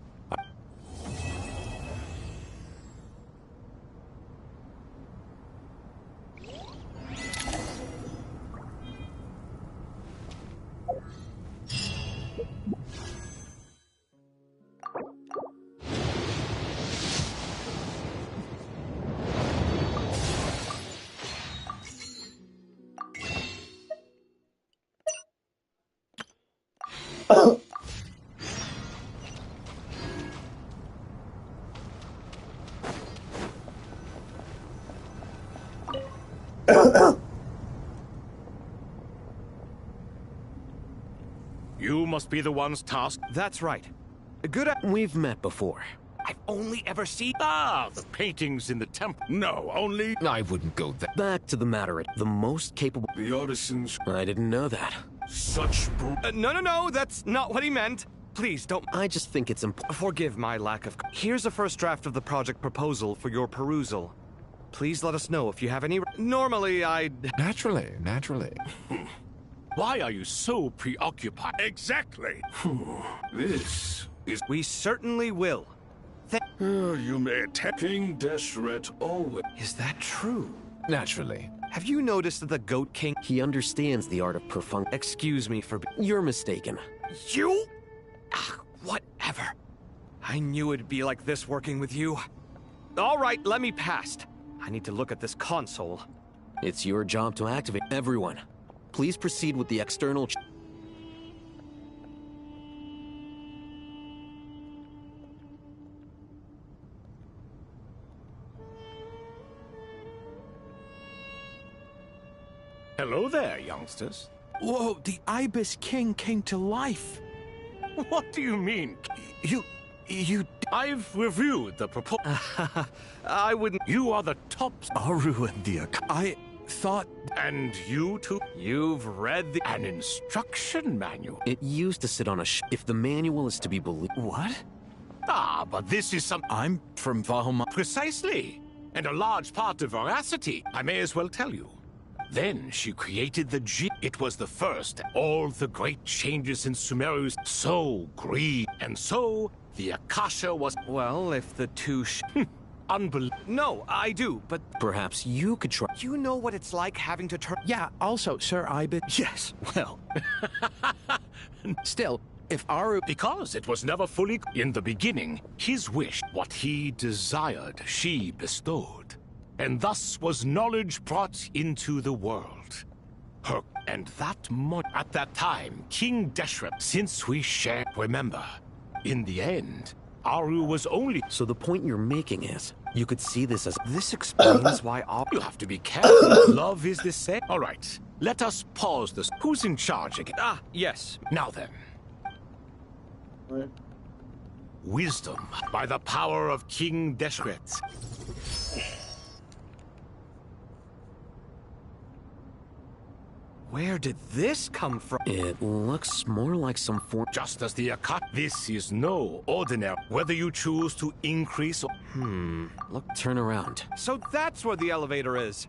You must be the ones tasked. That's right. We've met before. I've only ever seen... Ah, the paintings in the temple. No, only... I wouldn't go there. Back to the matter. The most capable... The Odysseans... I didn't know that. Such... No, that's not what he meant. Please, don't... I just think it's important. Forgive my lack of... Here's a first draft of the project proposal for your perusal. Please let us know if you have any... Normally, I'd... Naturally. Why are you so preoccupied? Exactly. This is... We certainly will. You may attack King Deshret always. Is that true? Naturally. Have you noticed that the Goat King... He understands the art of perfunct... Excuse me for... You're mistaken. You? Ah, whatever. I knew it'd be like this working with you. All right, let me past. I need to look at this console. It's your job to activate everyone. Please proceed with the external... Hello there, youngsters. Whoa, the Ibis King came to life. What do you mean? You... I've reviewed the proposal. I wouldn't... You are the top... Aru and the... I thought... And you too? You've read the... An instruction manual. It used to sit on a if the manual is to be believed... What? Ah, but this is some... I'm from Farma. Precisely. And a large part of veracity, I may as well tell you. Then she created the G. It was the first. All the great changes in Sumerus. So green. And so, the Akasha was... Well, if the two Unbelievable. No, I do, but... Perhaps you could try... You know what it's like having to turn... Yeah, also, Sir Ibis... Yes, well... Still, if Aru... Because it was never fully... In the beginning, his wish, what he desired, she bestowed. And thus was knowledge brought into the world. And that at that time, King Deshret, since we share... Remember, in the end... Aru was only... So the point you're making is, you could see this as... This explains why Aru... You have to be careful. Love is the same. All right, let us pause this. Who's in charge again? Ah, yes. Now then. Wisdom by the power of King Deshret. Where did this come from? It looks more like some form... Just as the Akasha. This is no ordinary. Whether you choose to increase or... Look, turn around. So that's where the elevator is.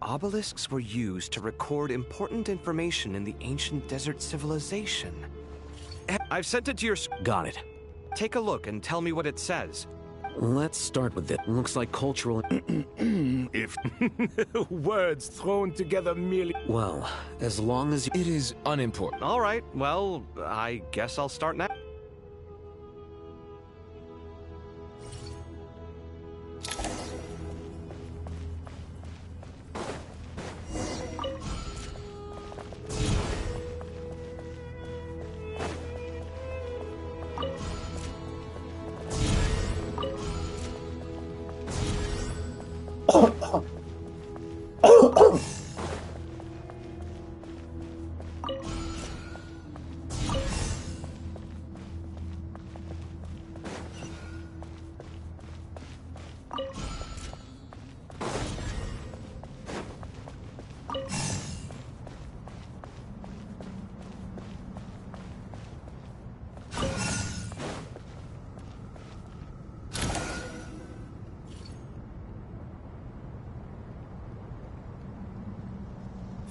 Obelisks were used to record important information in the ancient desert civilization. I've sent it to your... Got it. Take a look and tell me what it says. Let's start with it. Looks like cultural... If... Words thrown together merely... Well, as long as... It is unimportant. All right, well, I guess I'll start now.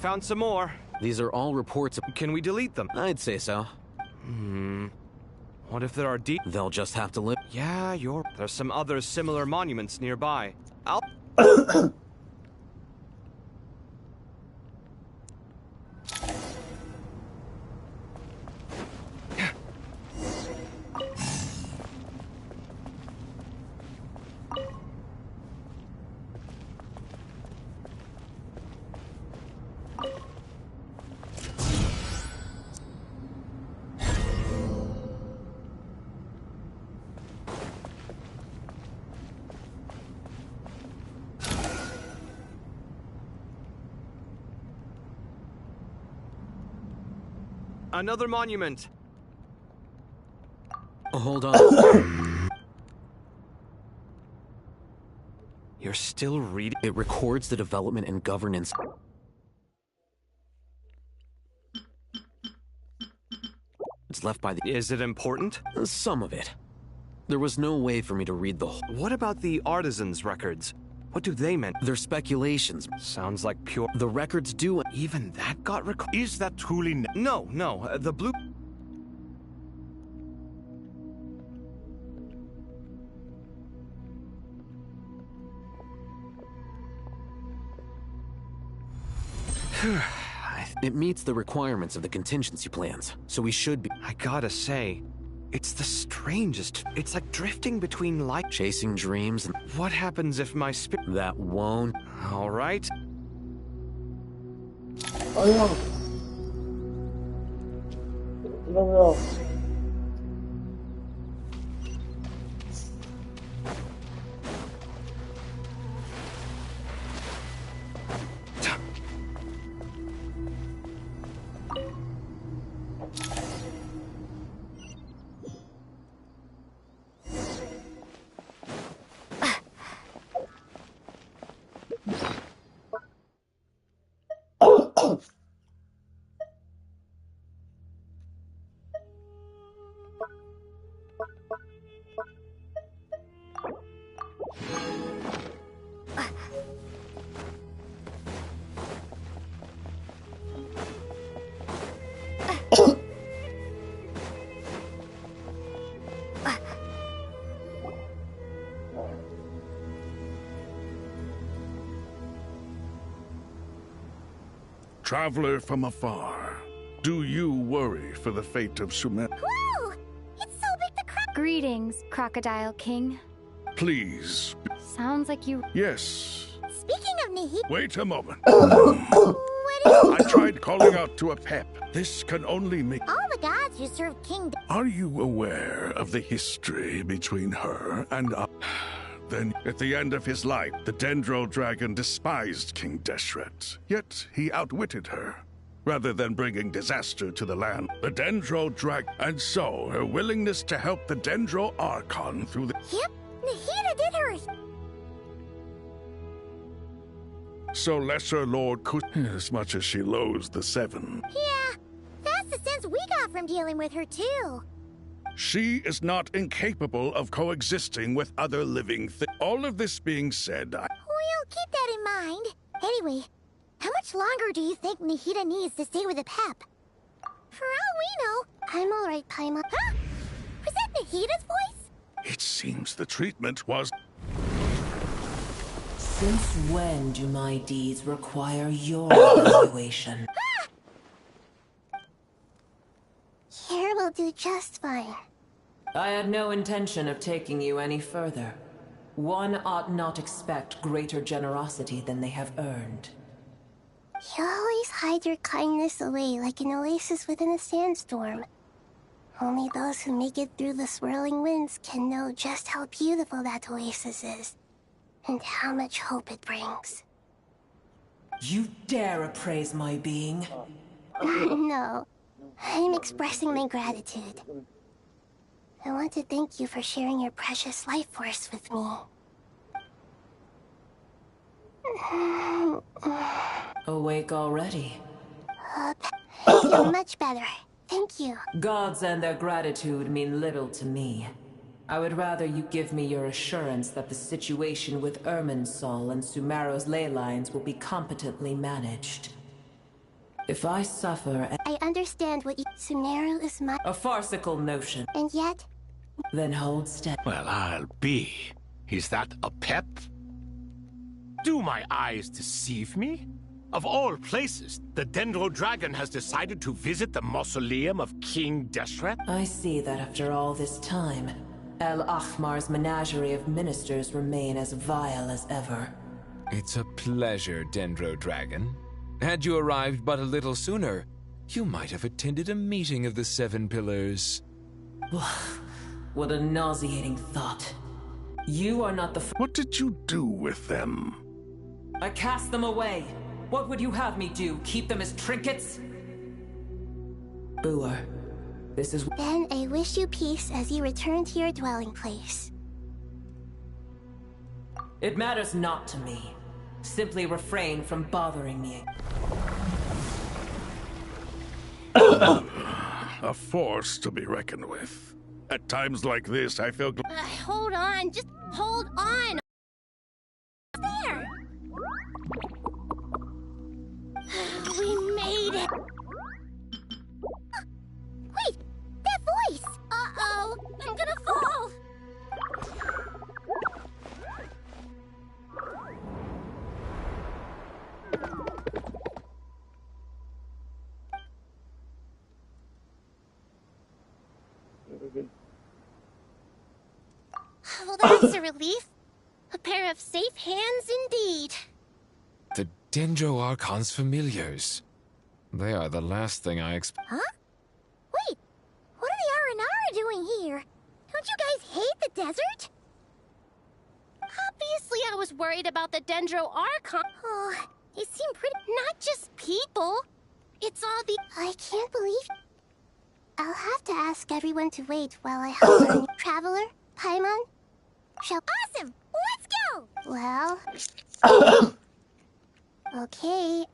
Found some more. These are all reports of... Can we delete them? I'd say so. What if there are They'll just have to live... Yeah, There's some other similar monuments nearby. I'll... Another monument. Hold on. You're still reading? It records the development and governance. It's left by the... Is it important? Some of it. There was no way for me to read the whole... What about the artisans' records? What do they mean? They're speculations. Sounds like pure... The records do... Even that got recorded? Is that truly... No, the blue... It meets the requirements of the contingency plans, so we should be... I gotta say, it's the strangest. It's like drifting between light... Chasing dreams and... What happens if my spirit... That won't... All right. Oh, no. Traveler from afar, do you worry for the fate of Sumer? Whoa! It's so big the Greetings, Crocodile King. Please. Sounds like you... Yes. Speaking of Nihil... Wait a moment. What is... I tried calling out to a pep. This can only make... All the gods who serve King... Are you aware of the history between her and us? Then, at the end of his life, the Dendro Dragon despised King Deshret, yet he outwitted her. Rather than bringing disaster to the land, the Dendro Dragon... And so, her willingness to help the Dendro Archon through the... Yep, Nahida did her... So Lesser Lord could... As much as she loathes the Seven. Yeah, that's the sense we got from dealing with her, too. She is not incapable of coexisting with other living things. All of this being said, We'll keep that in mind. Anyway, How much longer do you think Nahida needs to stay with the Pep? For all we know, I'm alright, Paimon. Huh? Was that Nahida's voice? It seems the treatment was... Since when do my deeds require your evaluation? Here will do just fine. I had no intention of taking you any further. One ought not expect greater generosity than they have earned. You always hide your kindness away like an oasis within a sandstorm. Only those who make it through the swirling winds can know just how beautiful that oasis is, and how much hope it brings. You dare appraise my being? No, I'm expressing my gratitude. I want to thank you for sharing your precious life force with me. Awake already? I feel much better. Thank you. Gods and their gratitude mean little to me. I would rather you give me your assurance that the situation with Irminsul and Sumeru's ley lines will be competently managed. If I suffer... I understand what you... Sumeru is my... A farcical notion. And yet... Then hold steady. Well, I'll be. Is that a pep? Do my eyes deceive me? Of all places, the Dendro Dragon has decided to visit the mausoleum of King Deshret? I see that after all this time, El Ahmar's menagerie of ministers remain as vile as ever. It's a pleasure, Dendro Dragon. Had you arrived but a little sooner, you might have attended a meeting of the Seven Pillars. What a nauseating thought. You are not the... What did you do with them? I cast them away. What would you have me do? Keep them as trinkets? Booer, this is... Then I wish you peace as you return to your dwelling place. It matters not to me. Simply refrain from bothering me. A force to be reckoned with. At times like this, I feel... Hold on, just hold on! There! We made it! Wait! That voice! Uh-oh! I'm gonna fall! Well, that's a relief. A pair of safe hands indeed. The Dendro Archon's familiars. They are the last thing I expect. Huh? Wait, what are the Aranara doing here? Don't you guys hate the desert? Obviously I was worried about the Dendro Archon. Oh, they seem pretty... Not just people. It's all the... I can't believe... I'll have to ask everyone to wait while I help learn. Traveler, Paimon, Awesome! Let's go! Well... okay,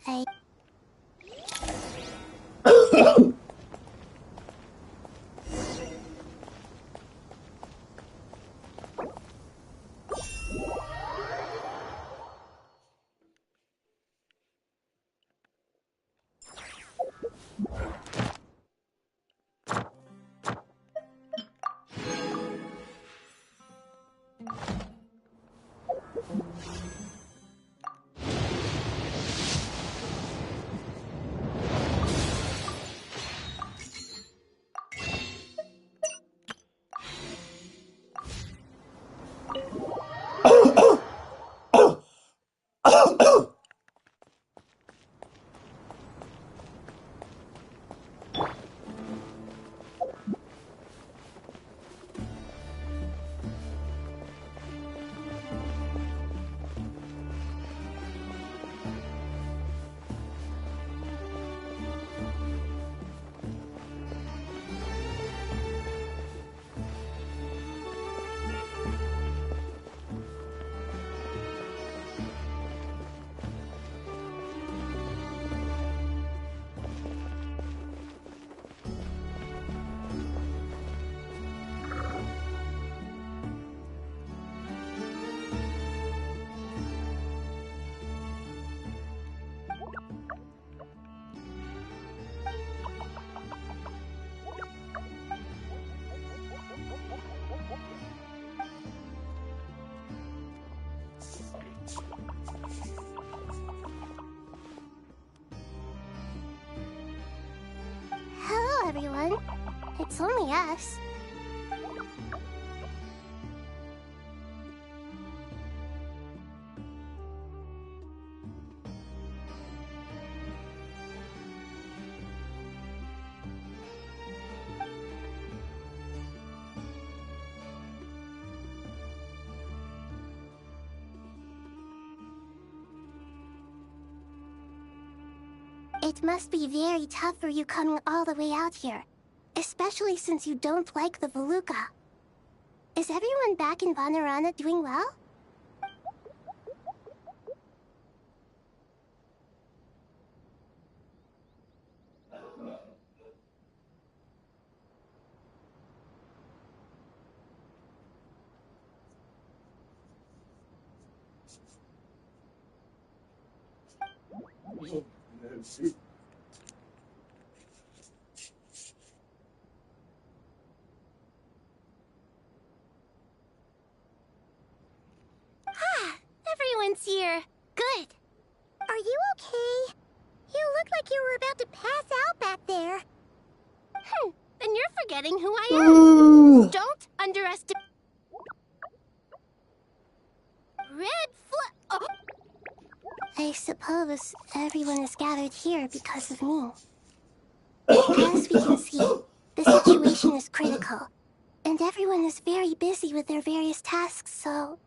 everyone. It's only us. It must be very tough for you coming all the way out here, especially since you don't like the Voluka. Is everyone back in Vanarana doing well? Everyone's here. Good. Are you okay? You look like you were about to pass out back there. Then you're forgetting who I am. Don't underestimate. Oh. I suppose everyone is gathered here because of me. As we can see, the situation is critical, and everyone is very busy with their various tasks, so...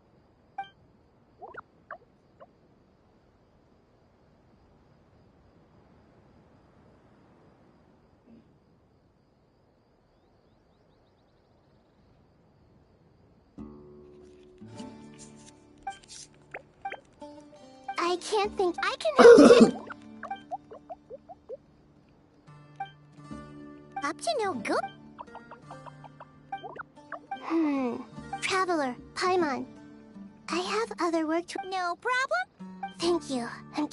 I can't think I can help it. Up to no good. Traveler, Paimon. I have other work to... No problem? Thank you. I'm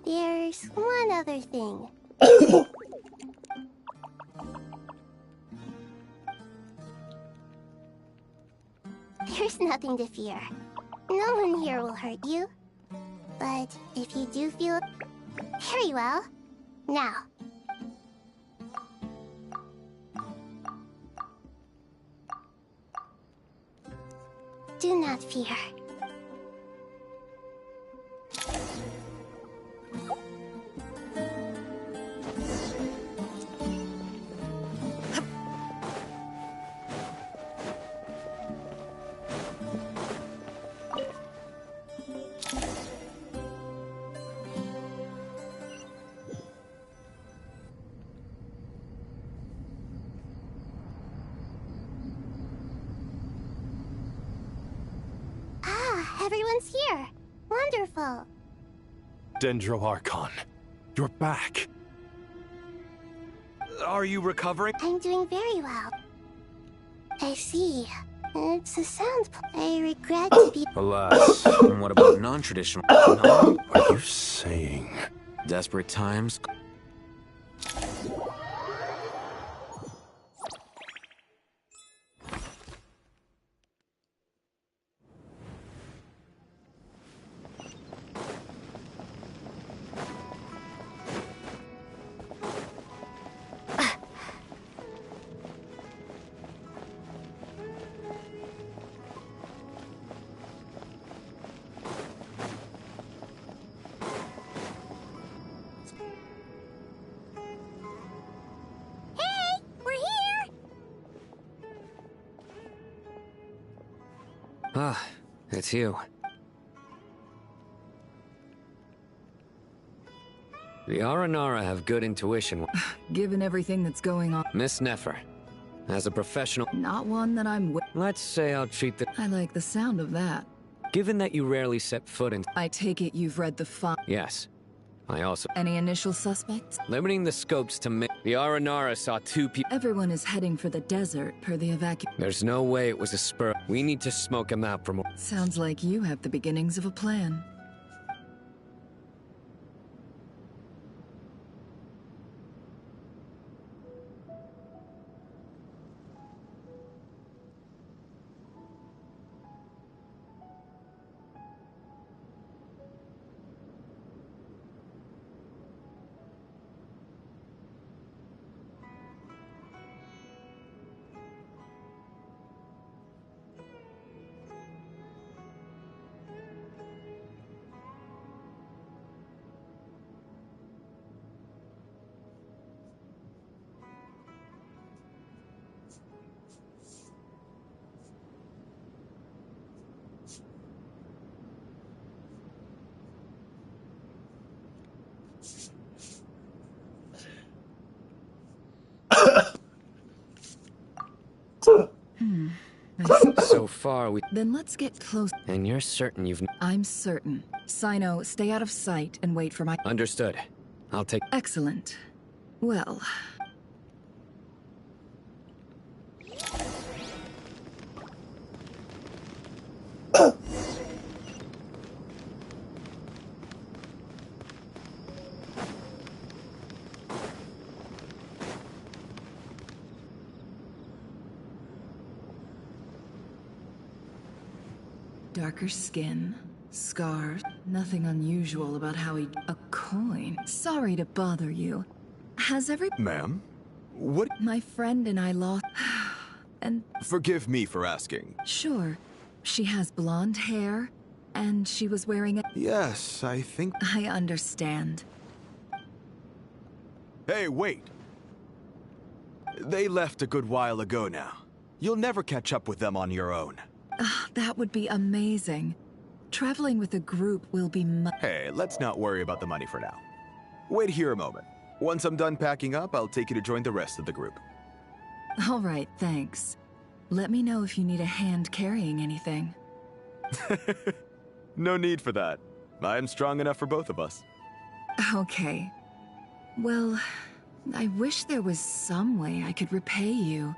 There's one other thing. There's nothing to fear. No one here will hurt you. But if you do feel... Very well. Now. Do not fear. Everyone's here. Wonderful. Dendro Archon, you're back. Are you recovering? I'm doing very well. I see. It's a sound. I regret to be... Alas, and what about non-traditional? No? What are you saying? Desperate times? Ah, it's you. The Aranara have good intuition. Given everything that's going on... Miss Nefer, as a professional... Not one that I'm... Let's say I'll treat the... I like the sound of that. Given that you rarely set foot in... I take it you've read the file. Yes. I also... Any initial suspects? Limiting the scopes to the Aranara saw 2 people... Everyone is heading for the desert, per the There's no way it was a spur. We need to smoke him out for more... Sounds like you have the beginnings of a plan. So far, Then let's get close. And you're certain you've... I'm certain. Sino, stay out of sight and wait for my... Understood. I'll take... Excellent. Well... Darker skin, scars, nothing unusual about how he... A coin. Sorry to bother you. Has every... Ma'am? What... My friend and I lost... and... Forgive me for asking. Sure. She has blonde hair, and she was wearing a... Yes, I think... I understand. Hey, wait! They left a good while ago now. You'll never catch up with them on your own. That would be amazing. Traveling with a group will be Hey, let's not worry about the money for now. Wait here a moment. Once I'm done packing up, I'll take you to join the rest of the group. All right, thanks. Let me know if you need a hand carrying anything. No need for that. I'm strong enough for both of us. Okay. Well, I wish there was some way I could repay you.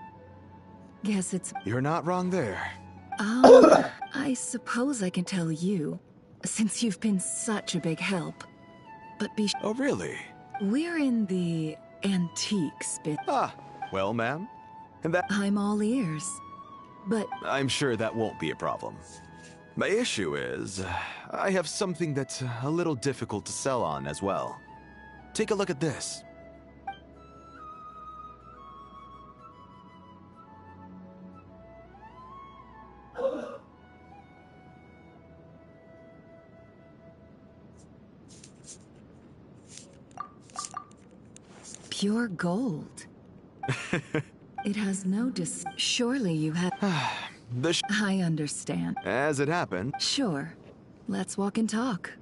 Guess it's... You're not wrong there. I suppose I can tell you, since you've been such a big help. But be... Oh, really? We're in the antiques bit. Well, ma'am, and that... I'm all ears. But... I'm sure that won't be a problem. My issue is, I have something that's a little difficult to sell on as well. Take a look at this. Pure gold. It has no Surely you have... I understand. As it happened... Sure. Let's walk and talk.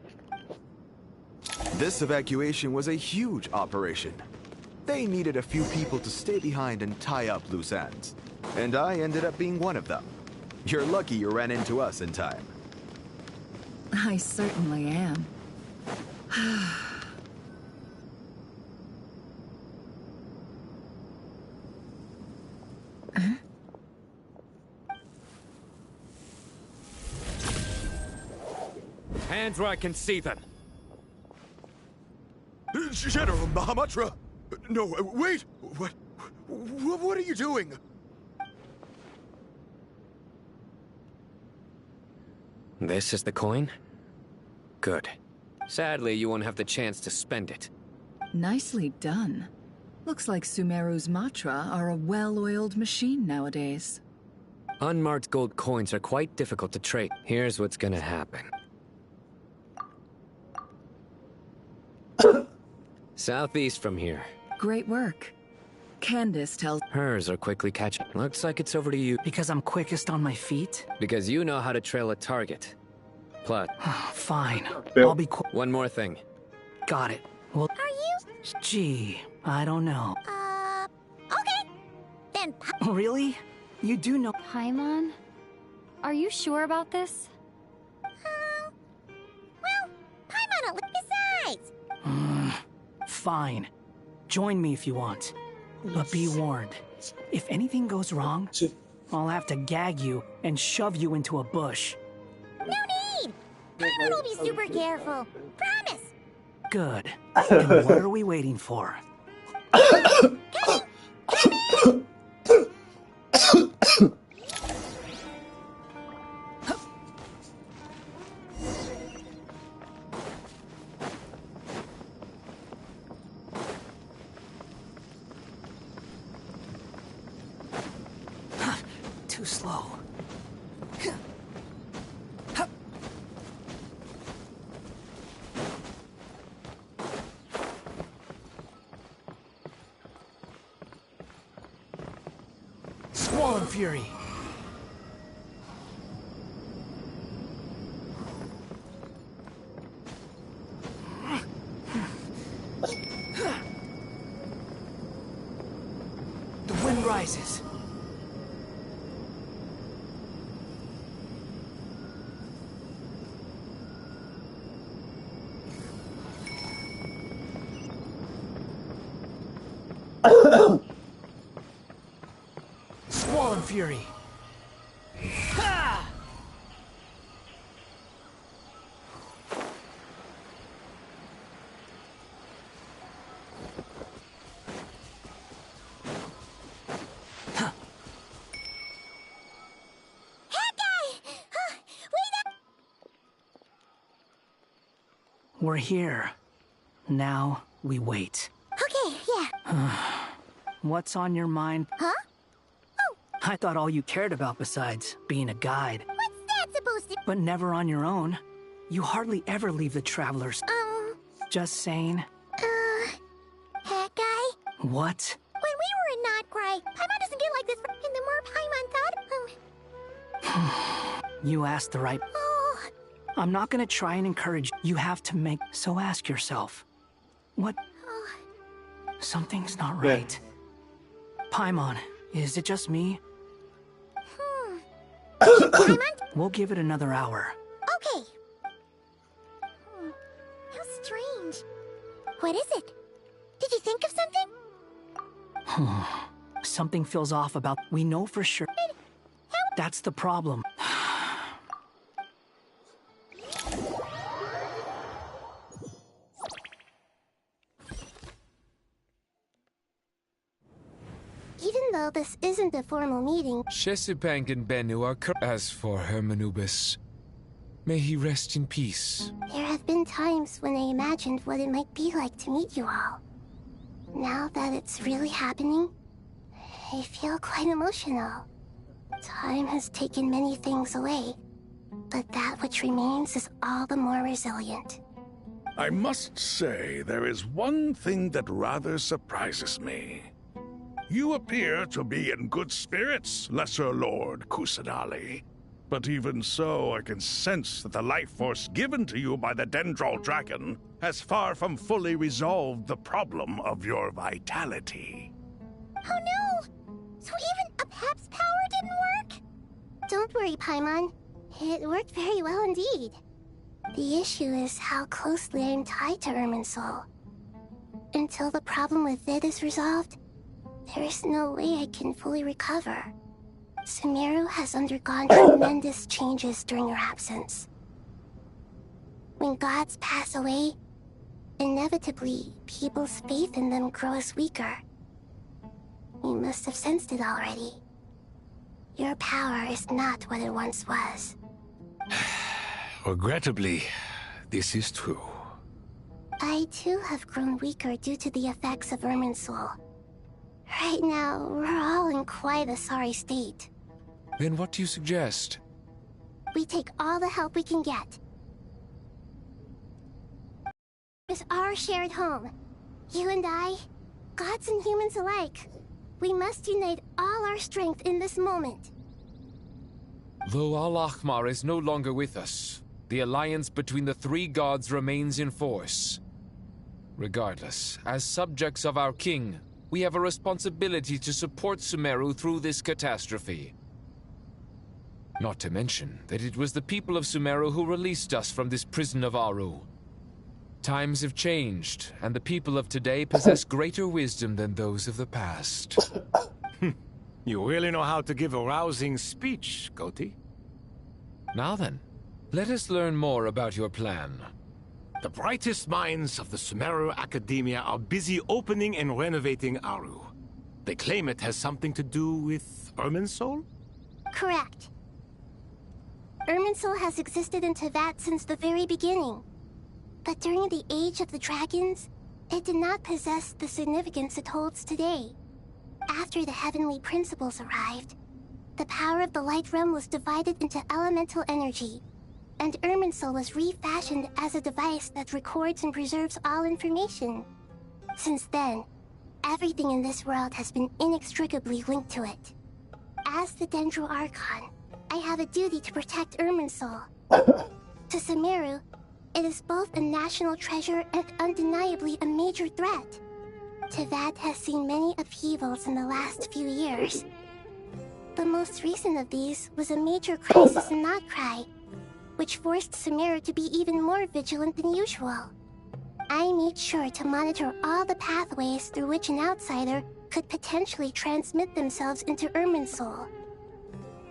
This evacuation was a huge operation. They needed a few people to stay behind and tie up loose ends. And I ended up being one of them. You're lucky you ran into us in time. I certainly am. Hands where I can see them. General Mahamatra! No, wait! What are you doing? This is the coin? Good. Sadly, you won't have the chance to spend it. Nicely done. Looks like Sumeru's Matra are a well-oiled machine nowadays. Unmarked gold coins are quite difficult to trade. Here's what's gonna happen. Southeast from here. Great work. Candace tells... Hers are quickly catching. Looks like it's over to you. Because I'm quickest on my feet? Because you know how to trail a target. Plus... Fine. I'll be quick. One more thing. Got it. Well... Are you? Gee, I don't know. Okay. Then... Really? You do know... Paimon? Are you sure about this? Well, Paimon, besides... Fine. Join me if you want. But be warned. If anything goes wrong, I'll have to gag you and shove you into a bush. No need! Paimon will be super careful. Promise! Good. And what are we waiting for? Too slow. Squall Fury. The wind rises. Squall and Fury. Ha! We're here. Now we wait. Okay, yeah. What's on your mind? Huh? I thought all you cared about besides being a guide. What's that supposed to... But never on your own. You hardly ever leave the travelers. Just saying. Hat guy? What? When we were in Not Cry, Paimon doesn't get like this, and the more Paimon thought... You asked the right... I'm not gonna try and encourage you. You have to make... So ask yourself. What... Something's not right. Paimon, is it just me? Paimon? We'll give it another hour. Okay. How strange. What is it? Did you think of something? Something feels off about... We know for sure. That's the problem. Even though this isn't a formal meeting... Shesipank and Bennu are As for Hermanubis, may he rest in peace. There have been times when I imagined what it might be like to meet you all. Now that it's really happening, I feel quite emotional. Time has taken many things away, but that which remains is all the more resilient. I must say, there is one thing that rather surprises me. You appear to be in good spirits, Lesser Lord Kusanali. But even so, I can sense that the life force given to you by the Dendral Dragon has far from fully resolved the problem of your vitality. Oh no! So even Apep's power didn't work? Don't worry, Paimon. It worked very well indeed. The issue is how closely I'm tied to Irminsul. Until the problem with it is resolved, there is no way I can fully recover. Sumeru has undergone tremendous changes during your absence. When gods pass away, inevitably, people's faith in them grows weaker. You must have sensed it already. Your power is not what it once was. Regrettably, this is true. I too have grown weaker due to the effects of Irminsul. Right now, we're all in quite a sorry state. Then what do you suggest? We take all the help we can get. It's our shared home. You and I, gods and humans alike. We must unite all our strength in this moment. Though Al-Ahmar is no longer with us, the alliance between the three gods remains in force. Regardless, as subjects of our king, we have a responsibility to support Sumeru through this catastrophe. Not to mention that it was the people of Sumeru who released us from this prison of Aru. Times have changed, and the people of today possess greater wisdom than those of the past. You really know how to give a rousing speech, Goti. Now then, let us learn more about your plan. The brightest minds of the Sumeru Academia are busy opening and renovating Aru. They claim it has something to do with Irminsul? Correct. Irminsul has existed in Teyvat since the very beginning. But during the Age of the Dragons, it did not possess the significance it holds today. After the heavenly principles arrived, the power of the Light Realm was divided into elemental energy, and Irminsul was refashioned as a device that records and preserves all information. Since then, everything in this world has been inextricably linked to it. As the Dendro Archon, I have a duty to protect Irminsul. To Sumeru, it is both a national treasure and undeniably a major threat. Teyvat has seen many upheavals in the last few years. The most recent of these was a major crisis in Notcry, which forced Sumeru to be even more vigilant than usual. I made sure to monitor all the pathways through which an outsider could potentially transmit themselves into Irminsul.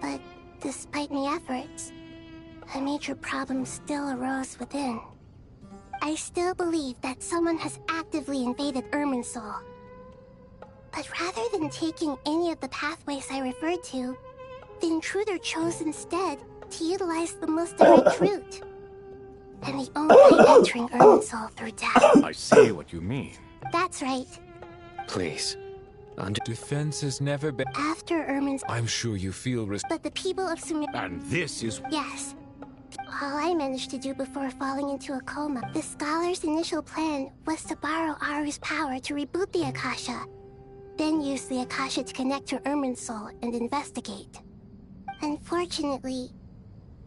But despite my efforts, a major problem still arose within. I still believe that someone has actively invaded Irminsul. But rather than taking any of the pathways I referred to, the intruder chose instead to utilize the most direct route. And the only way entering Irminsul through death. I see what you mean. That's right. Please. Defense has never been... After Irminsul... I'm sure you feel... But the people of Sumer... And this is... Yes. All I managed to do before falling into a coma. The scholar's initial plan was to borrow Aru's power to reboot the Akasha, then use the Akasha to connect to Irminsul and investigate. Unfortunately,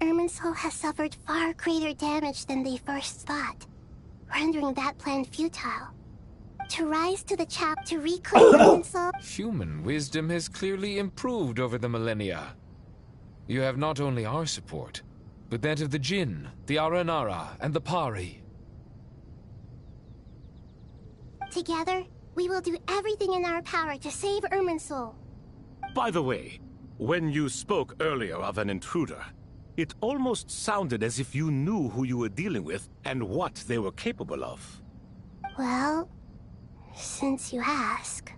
Irminsul has suffered far greater damage than they first thought, rendering that plan futile. To rise to the chap to reclaim Irminsul... Human wisdom has clearly improved over the millennia. You have not only our support, but that of the Jinn, the Aranara, and the Pari. Together, we will do everything in our power to save Irminsul. By the way, when you spoke earlier of an intruder, it almost sounded as if you knew who you were dealing with and what they were capable of. Well, since you ask...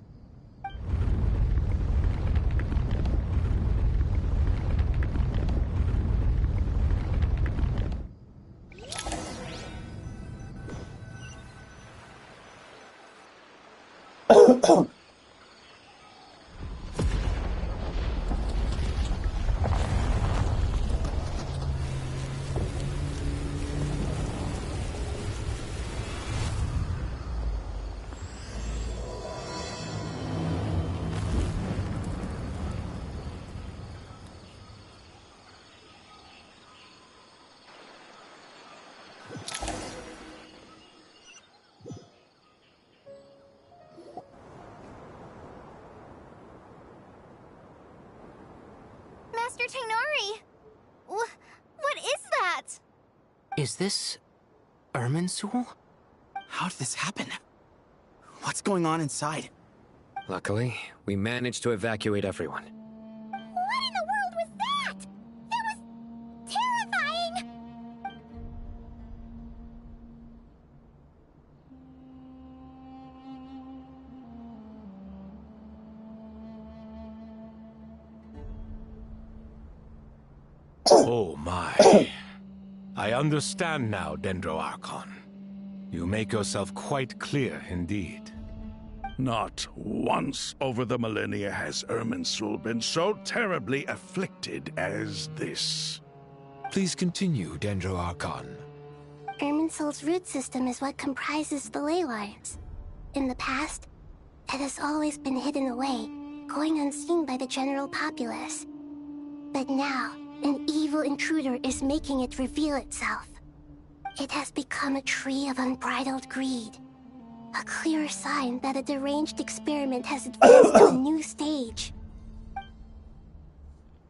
Master Tainari! What is that? Is this... Irminsul? How did this happen? What's going on inside? Luckily, we managed to evacuate everyone. What in the world was that? That was terrifying! Oh my. I understand now, Dendro Archon. You make yourself quite clear indeed. Not once over the millennia has Irminsul been so terribly afflicted as this. Please continue, Dendro Archon. Irminsul's root system is what comprises the ley lines. In the past, it has always been hidden away, going unseen by the general populace. But now, an evil intruder is making it reveal itself. It has become a tree of unbridled greed. A clear sign that a deranged experiment has advanced to a new stage.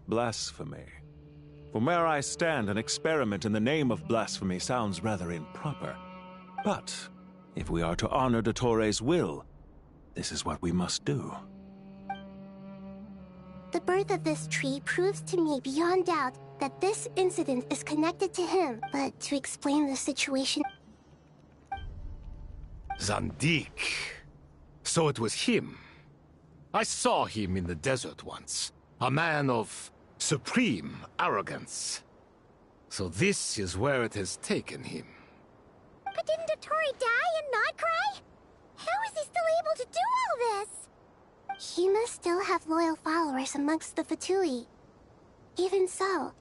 Blasphemy. From where I stand, an experiment in the name of blasphemy sounds rather improper. But if we are to honor Dottores' will, this is what we must do. The birth of this tree proves to me beyond doubt that this incident is connected to him. But to explain the situation... Zandik. So it was him. I saw him in the desert once. A man of supreme arrogance. So this is where it has taken him. But didn't Dottori die and not cry? How is he still able to do all this? He must still have loyal followers amongst the Fatui. Even so,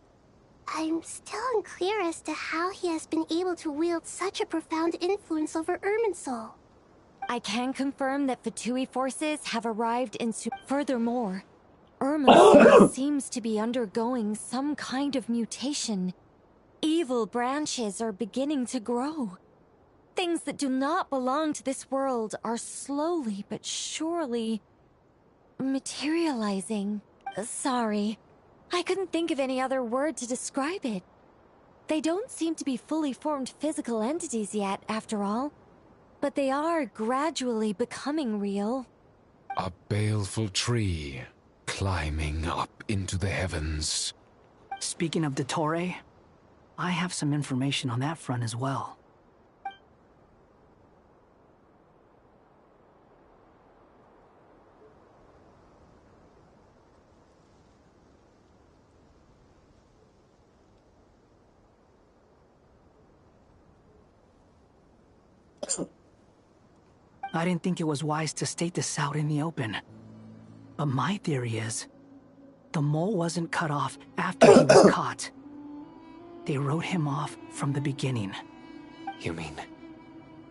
I'm still unclear as to how he has been able to wield such a profound influence over Irminsul. I can confirm that Fatui forces have arrived in Furthermore, Irminsul seems to be undergoing some kind of mutation. Evil branches are beginning to grow. Things that do not belong to this world are slowly but surely materializing. Sorry, I couldn't think of any other word to describe it. They don't seem to be fully formed physical entities yet, after all. But they are gradually becoming real. A baleful tree climbing up into the heavens. Speaking of Dottore, I have some information on that front as well. I didn't think it was wise to state this out in the open. But my theory is, the mole wasn't cut off after he was caught. They wrote him off from the beginning. You mean,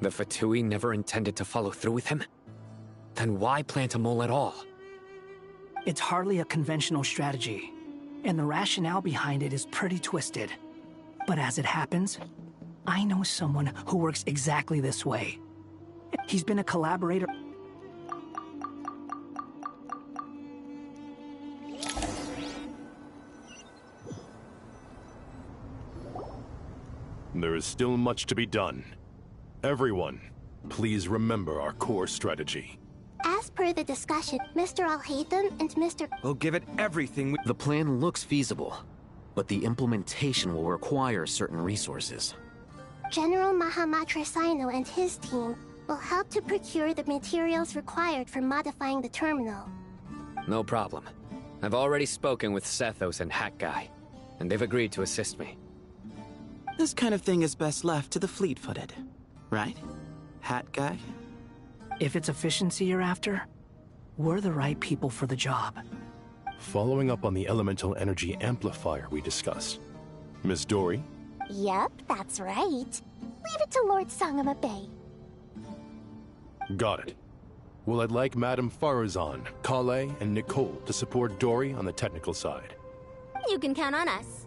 the Fatui never intended to follow through with him? Then why plant a mole at all? It's hardly a conventional strategy, and the rationale behind it is pretty twisted. But as it happens, I know someone who works exactly this way. He's been a collaborator. There is still much to be done. Everyone, please remember our core strategy. As per the discussion, Mr. Alhaitham and Mr. We'll give it everything we— The plan looks feasible, but the implementation will require certain resources. General Mahamatra Sino and his team will help to procure the materials required for modifying the terminal. No problem. I've already spoken with Sethos and Hat Guy, and they've agreed to assist me. This kind of thing is best left to the fleet-footed, right? Hat Guy? If it's efficiency you're after, we're the right people for the job. Following up on the elemental energy amplifier we discussed. Miss Dory? Yep, that's right. Leave it to Lord Sangama Bay. Got it. Well, I'd like Madame Farazan, Kale, and Nicole to support Dory on the technical side. You can count on us.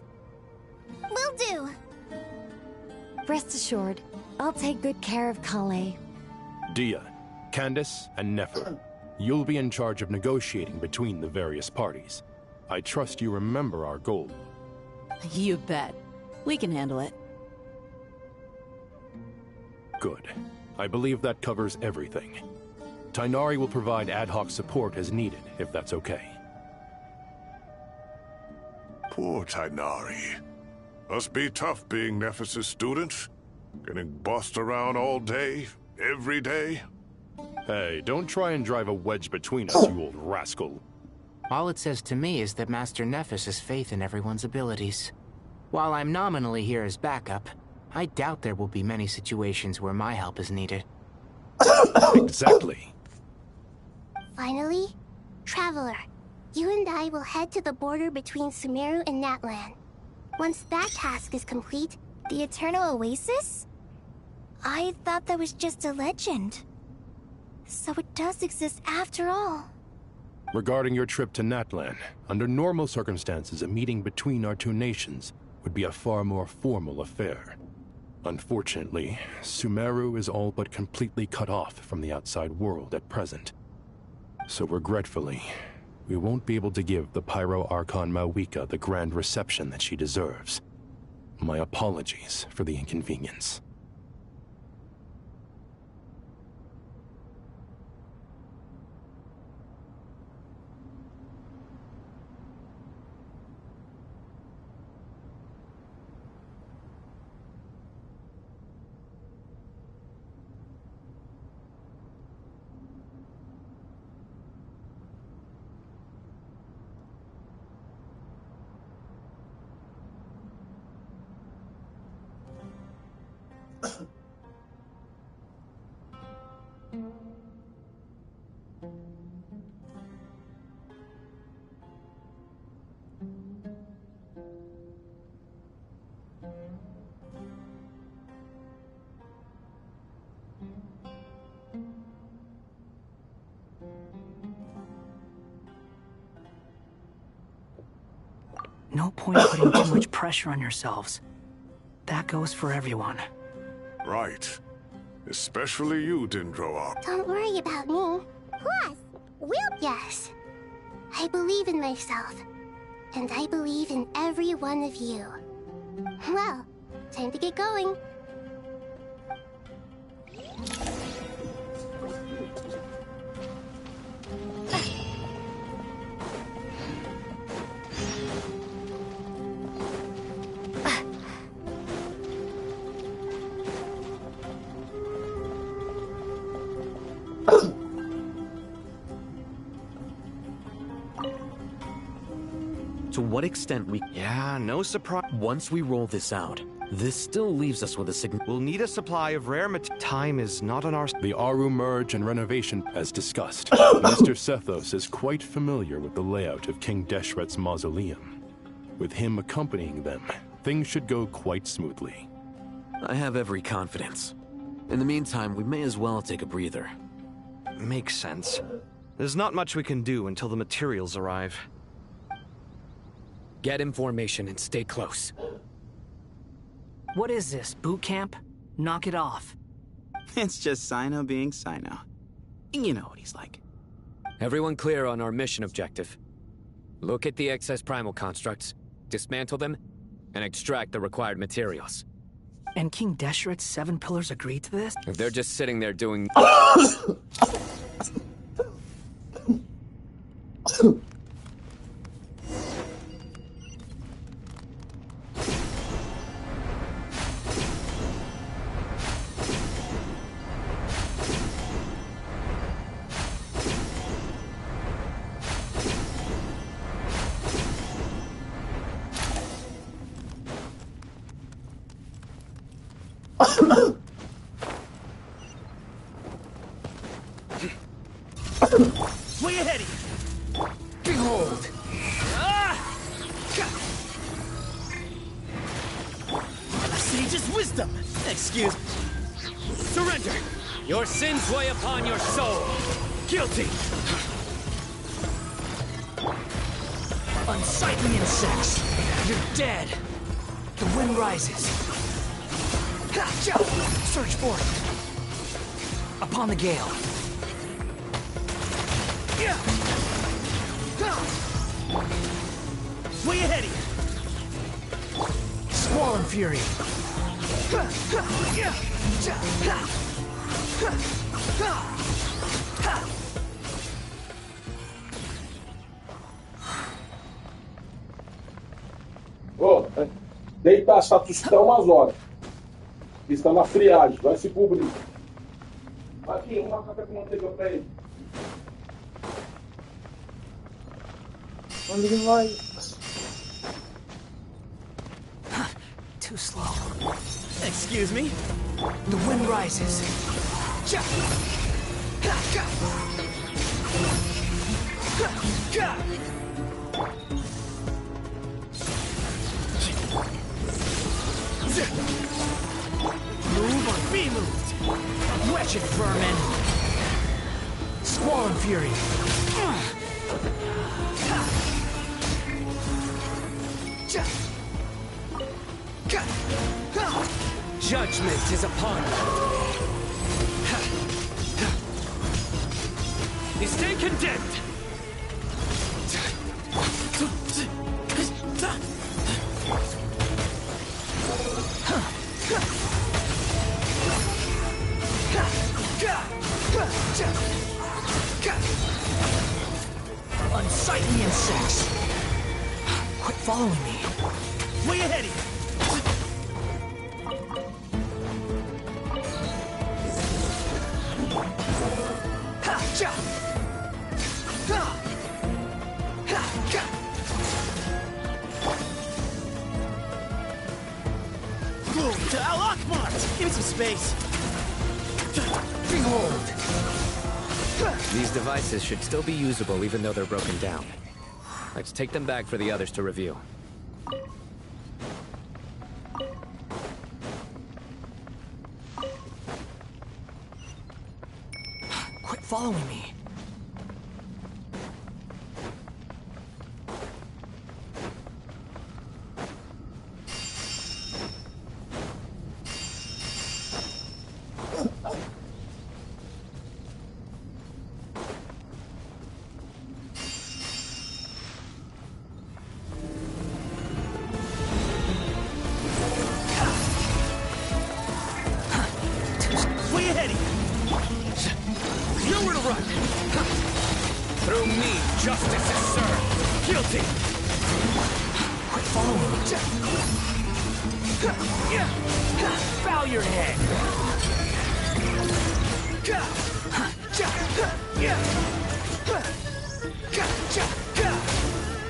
Will do. Rest assured, I'll take good care of Kale. Dia, Candace, and Nefer, you'll be in charge of negotiating between the various parties. I trust you remember our goal. You bet. We can handle it. Good. I believe that covers everything. Tainari will provide ad hoc support as needed, if that's okay. Poor Tainari. Must be tough being Nephis' student. Getting bossed around all day, every day. Hey, don't try and drive a wedge between us, you old rascal. All it says to me is that Master Nephis has faith in everyone's abilities. While I'm nominally here as backup, I doubt there will be many situations where my help is needed. Exactly. Finally, Traveler, you and I will head to the border between Sumeru and Natlan. Once that task is complete, the Eternal Oasis? I thought that was just a legend. So it does exist after all. Regarding your trip to Natlan, under normal circumstances, a meeting between our two nations would be a far more formal affair. Unfortunately, Sumeru is all but completely cut off from the outside world at present. So regretfully, we won't be able to give the Pyro Archon Mawika the grand reception that she deserves. My apologies for the inconvenience. No point putting too much pressure on yourselves. That goes for everyone. Right. Especially you, Dendro. Don't worry about me. Plus, yes. I believe in myself. And I believe in every one of you. Well, time to get going. To what extent we... Yeah, no surprise. Once we roll this out, this still leaves us with a We'll need a supply of rare Time is not on our... The Aru merge and renovation, as discussed. Mr. Sethos is quite familiar with the layout of King Deshret's mausoleum. With him accompanying them, things should go quite smoothly. I have every confidence. In the meantime, we may as well take a breather. Makes sense. There's not much we can do until the materials arrive. Get information and stay close. What is this, boot camp? Knock it off. It's just Sino being Sino. You know what he's like. Everyone clear on our mission objective. Look at the excess primal constructs, dismantle them, and extract the required materials. And King Deshret's 7 pillars agreed to this? If they're just sitting there doing... Way ahead of you! Behold! A sage's wisdom! Excuse me. Surrender! Your sins weigh upon your soul! Guilty! Unsightly insects! You're dead! The wind rises. Search forth! Upon the gale. Way ahead of you! Squall and fury! Ô, deitar essa tostão umas horas. Está na friagem, vai se cobrir. Aqui, uma café com manteiga pra ele. Onde ele vai? Too slow. Excuse me? The wind rises. Move or be moved! Wretched vermin! Squall and fury! Judgment is upon you! You stand condemned! Unsightly insects! Quit following me! Way ahead of you! Move to Al Akbar! Give me some space! Behold! These devices should still be usable even though they're broken down. Let's take them back for the others to review. Quit following me. Nowhere to run! Justice is served. Guilty. Quit following me. Bow your head.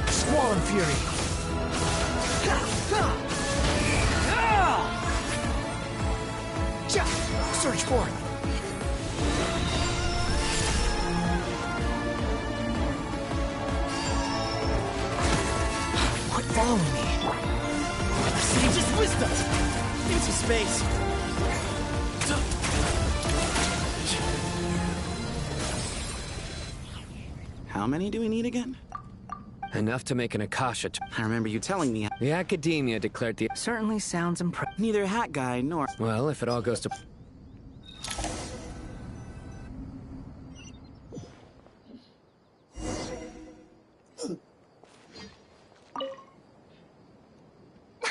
Squall and fury. Search for it. Quit following me. Sage's wisdom. Into space. How many do we need again? Enough to make an Akasha. I remember you telling me. The Academia declared the... Certainly sounds impressive. Neither Hat Guy nor... Well, if it all goes to...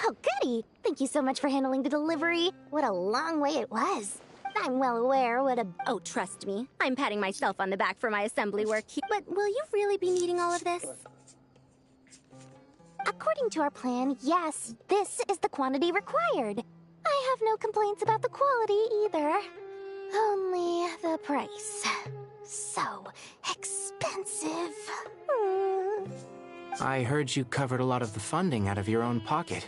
Oh, goody! Thank you so much for handling the delivery. What a long way it was. I'm well aware what a... Oh, trust me. I'm patting myself on the back for my assembly work. But will you really be needing all of this? According to our plan, yes, this is the quantity required. I have no complaints about the quality either. Only the price. So expensive. I heard you covered a lot of the funding out of your own pocket.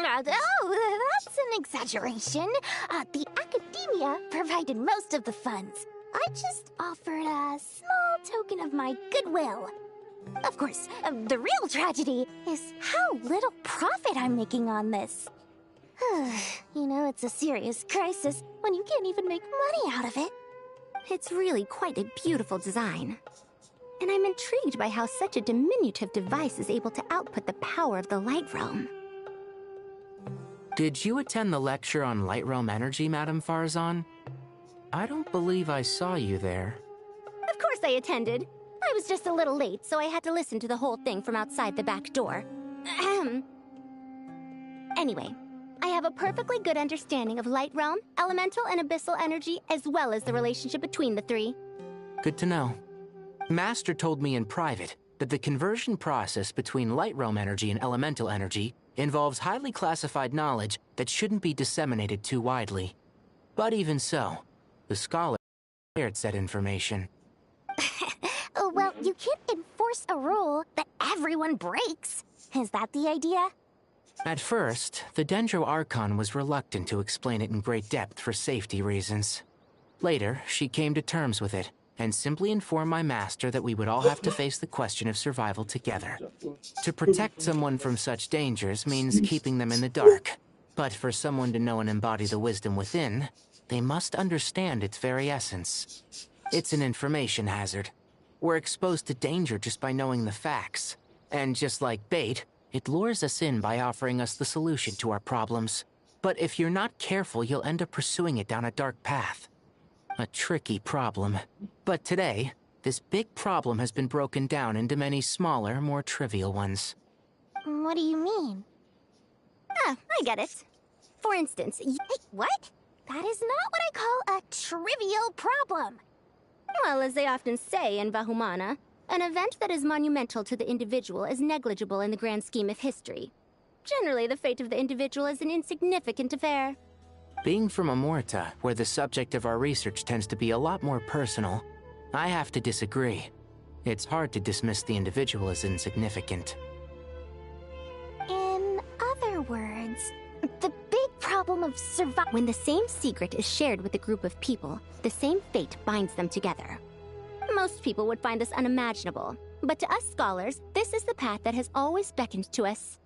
Oh, that's an exaggeration. The Academia provided most of the funds. I just offered a small token of my goodwill. Of course, the real tragedy is how little profit I'm making on this. You know, it's a serious crisis when you can't even make money out of it. It's really quite a beautiful design. And I'm intrigued by how such a diminutive device is able to output the power of the Light Realm. Did you attend the lecture on Light Realm energy, Madame Farzan? I don't believe I saw you there. Of course I attended. I was just a little late, so I had to listen to the whole thing from outside the back door. Anyway, I have a perfectly good understanding of Light Realm, elemental and abyssal energy, as well as the relationship between the three. Good to know. Master told me in private that the conversion process between Light Realm energy and elemental energy involves highly classified knowledge that shouldn't be disseminated too widely. But even so, the scholar shared said information. Well, you can't enforce a rule that everyone breaks. Is that the idea? At first, the Dendro Archon was reluctant to explain it in great depth for safety reasons. Later, she came to terms with it, and simply informed my master that we would all have to face the question of survival together. To protect someone from such dangers means keeping them in the dark. But for someone to know and embody the wisdom within, they must understand its very essence. It's an information hazard. We're exposed to danger just by knowing the facts. And just like bait, it lures us in by offering us the solution to our problems. But if you're not careful, you'll end up pursuing it down a dark path. A tricky problem. But today, this big problem has been broken down into many smaller, more trivial ones. What do you mean? Ah, I get it. For instance, what? That is not what I call a trivial problem. Well, as they often say in Vahumana, an event that is monumental to the individual is negligible in the grand scheme of history. Generally, the fate of the individual is an insignificant affair. Being from Amorta, where the subject of our research tends to be a lot more personal, I have to disagree. It's hard to dismiss the individual as insignificant. In other words, the big problem of survival... When the same secret is shared with a group of people, the same fate binds them together. Most people would find this unimaginable, but to us scholars, this is the path that has always beckoned to us.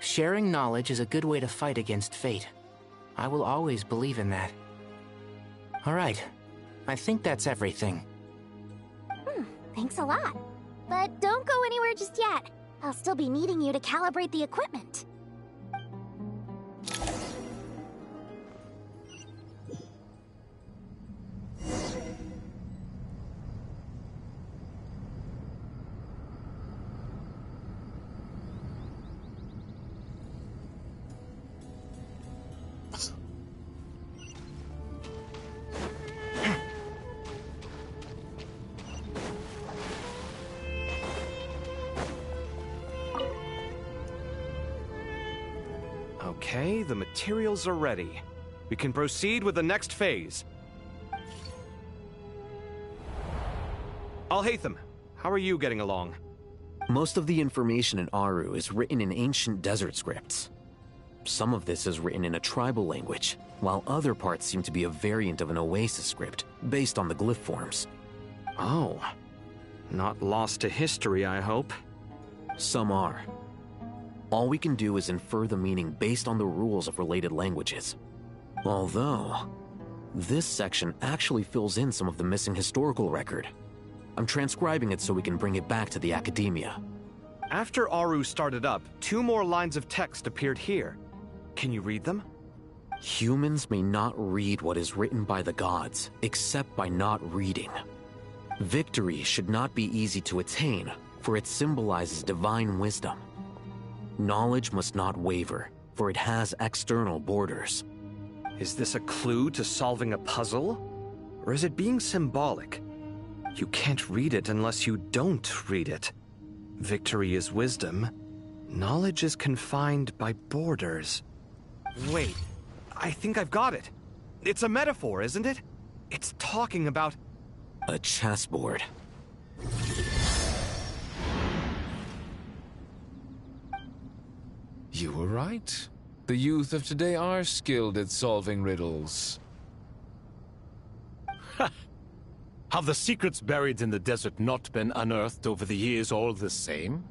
Sharing knowledge is a good way to fight against fate. I will always believe in that. All right, I think that's everything. Thanks a lot. But don't go anywhere just yet. I'll still be needing you to calibrate the equipment. Okay, the materials are ready. We can proceed with the next phase. Al-Haytham, how are you getting along? Most of the information in Aru is written in ancient desert scripts. Some of this is written in a tribal language, while other parts seem to be a variant of an Oasis script, based on the glyph forms. Oh. Not lost to history, I hope. Some are. All we can do is infer the meaning based on the rules of related languages. Although, this section actually fills in some of the missing historical record. I'm transcribing it so we can bring it back to the academia. After Aru started up, 2 more lines of text appeared here. Can you read them? Humans may not read what is written by the gods, except by not reading. Victory should not be easy to attain, for it symbolizes divine wisdom. Knowledge must not waver, for it has external borders. Is this a clue to solving a puzzle? Or is it being symbolic? You can't read it unless you don't read it. Victory is wisdom. Knowledge is confined by borders. Wait, I think I've got it. It's a metaphor, isn't it? It's talking about... a chessboard. You were right. The youth of today are skilled at solving riddles. Have the secrets buried in the desert not been unearthed over the years all the same?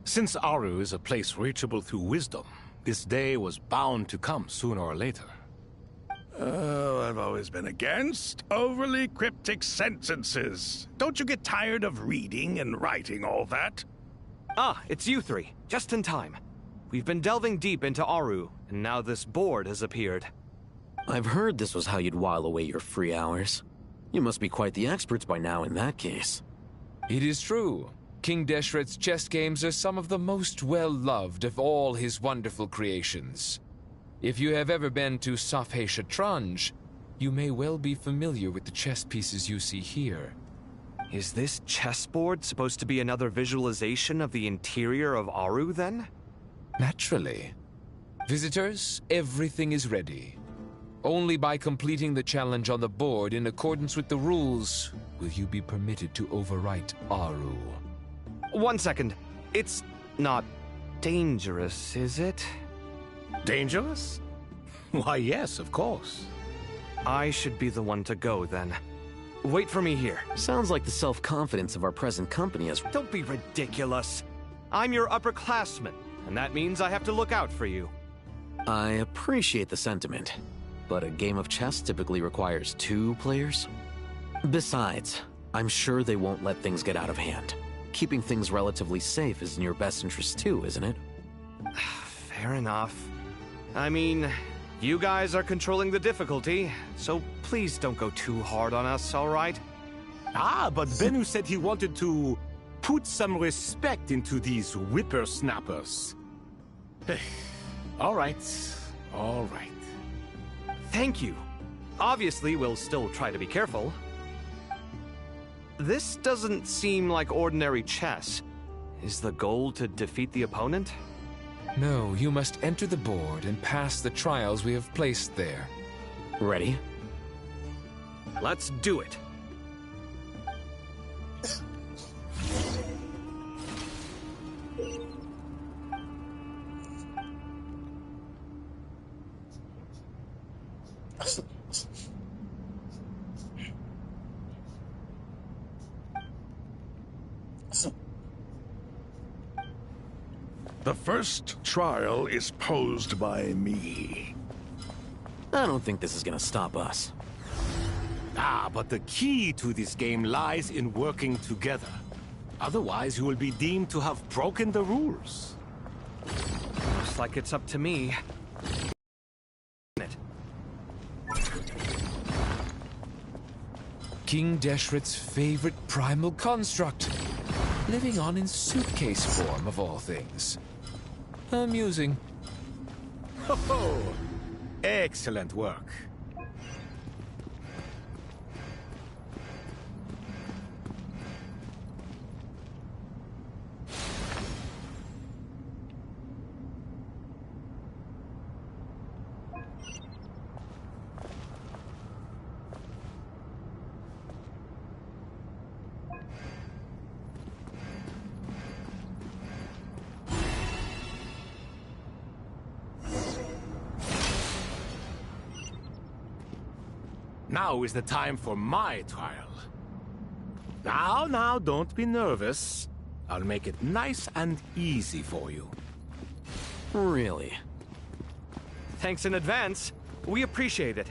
Since Aru is a place reachable through wisdom, this day was bound to come sooner or later. Oh, I've always been against overly cryptic sentences. Don't you get tired of reading and writing all that? Ah, it's you 3. Just in time. We've been delving deep into Aru, and now this board has appeared. I've heard this was how you'd while away your free hours. You must be quite the experts by now in that case. It is true. King Deshret's chess games are some of the most well-loved of all his wonderful creations. If you have ever been to Safhe Shatranj, you may well be familiar with the chess pieces you see here. Is this chessboard supposed to be another visualization of the interior of Aru, then? Naturally. Visitors, everything is ready. Only by completing the challenge on the board in accordance with the rules will you be permitted to overwrite Aru. 1 second. It's not dangerous, is it? Dangerous? Why, yes, of course. I should be the one to go, then. Wait for me here. Sounds like the self-confidence of our present company is... Don't be ridiculous. I'm your upperclassman, and that means I have to look out for you. I appreciate the sentiment, but a game of chess typically requires 2 players. Besides, I'm sure they won't let things get out of hand. Keeping things relatively safe is in your best interest too, isn't it? Fair enough. I mean, you guys are controlling the difficulty, so please don't go too hard on us, all right? Ah, but Bennu said he wanted to put some respect into these whippersnappers. All right. Thank you. Obviously, we'll still try to be careful. This doesn't seem like ordinary chess. Is the goal to defeat the opponent? No, you must enter the board and pass the trials we have placed there. Ready? Let's do it. The first trial is posed by me. I don't think this is gonna stop us. Ah, but the key to this game lies in working together. Otherwise, you will be deemed to have broken the rules. Looks like it's up to me. King Deshret's favorite primal construct. Living on in suitcase form, of all things. Amusing. Ho-ho! Excellent work. Now is the time for my trial. Now, don't be nervous. I'll make it nice and easy for you. Really? Thanks in advance. We appreciate it.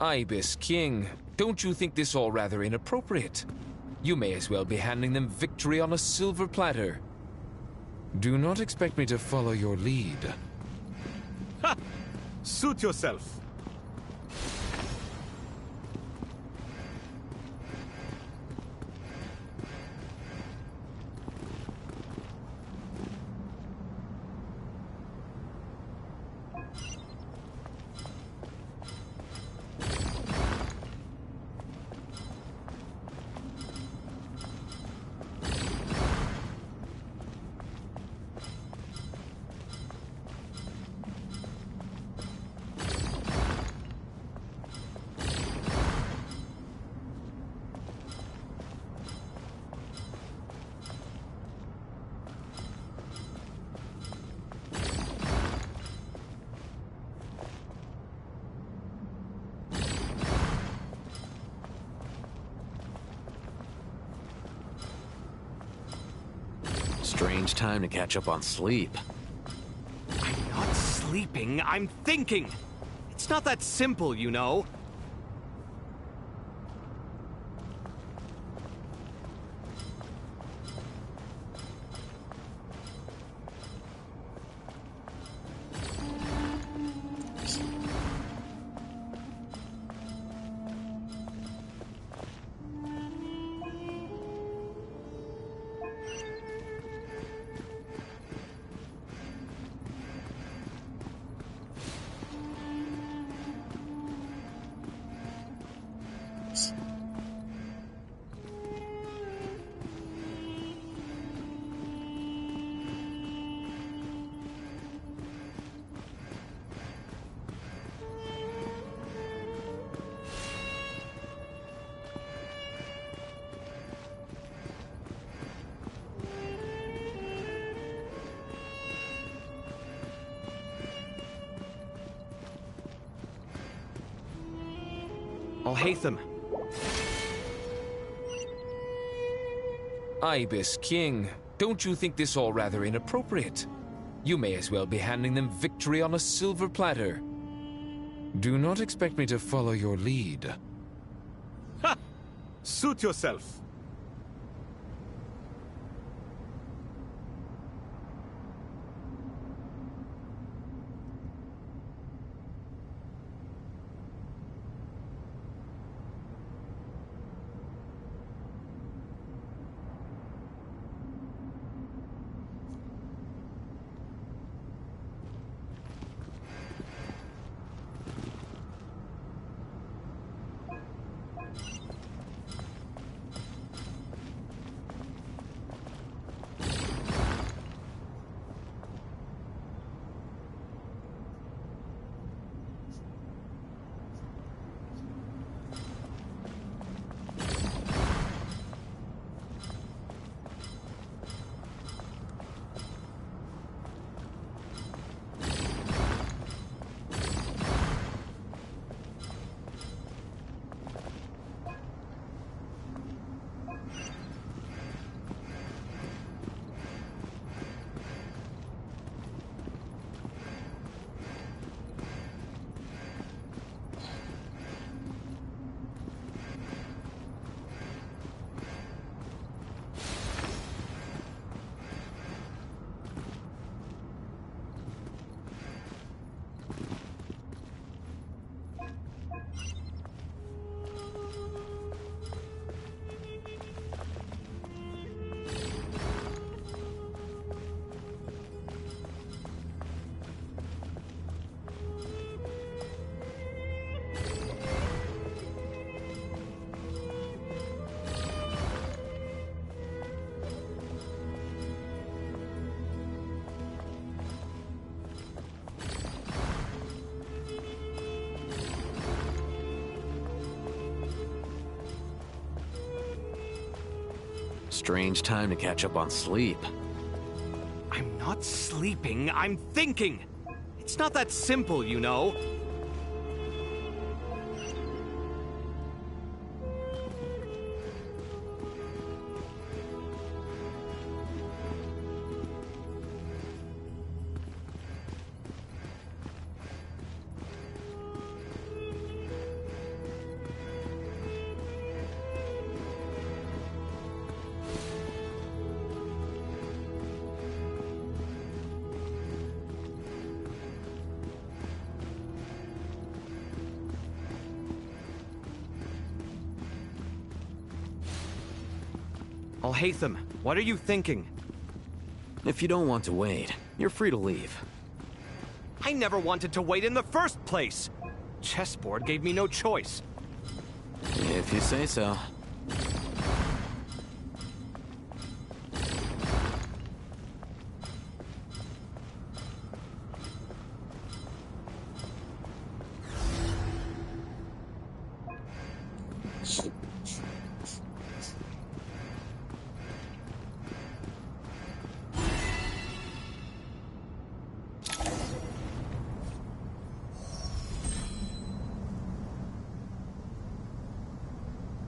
Ibis King, don't you think this all rather inappropriate? You may as well be handing them victory on a silver platter. Do not expect me to follow your lead. Ha! Suit yourself. Strange time to catch up on sleep. I'm not sleeping, I'm thinking. It's not that simple, you know. Al-Haytham. Ibis King, don't you think this all rather inappropriate? You may as well be handing them victory on a silver platter. Do not expect me to follow your lead. Ha! Suit yourself. Strange time to catch up on sleep. I'm not sleeping, I'm thinking! It's not that simple, you know. Alhaitham, what are you thinking? If you don't want to wait, you're free to leave. I never wanted to wait in the first place! Chessboard gave me no choice. If you say so.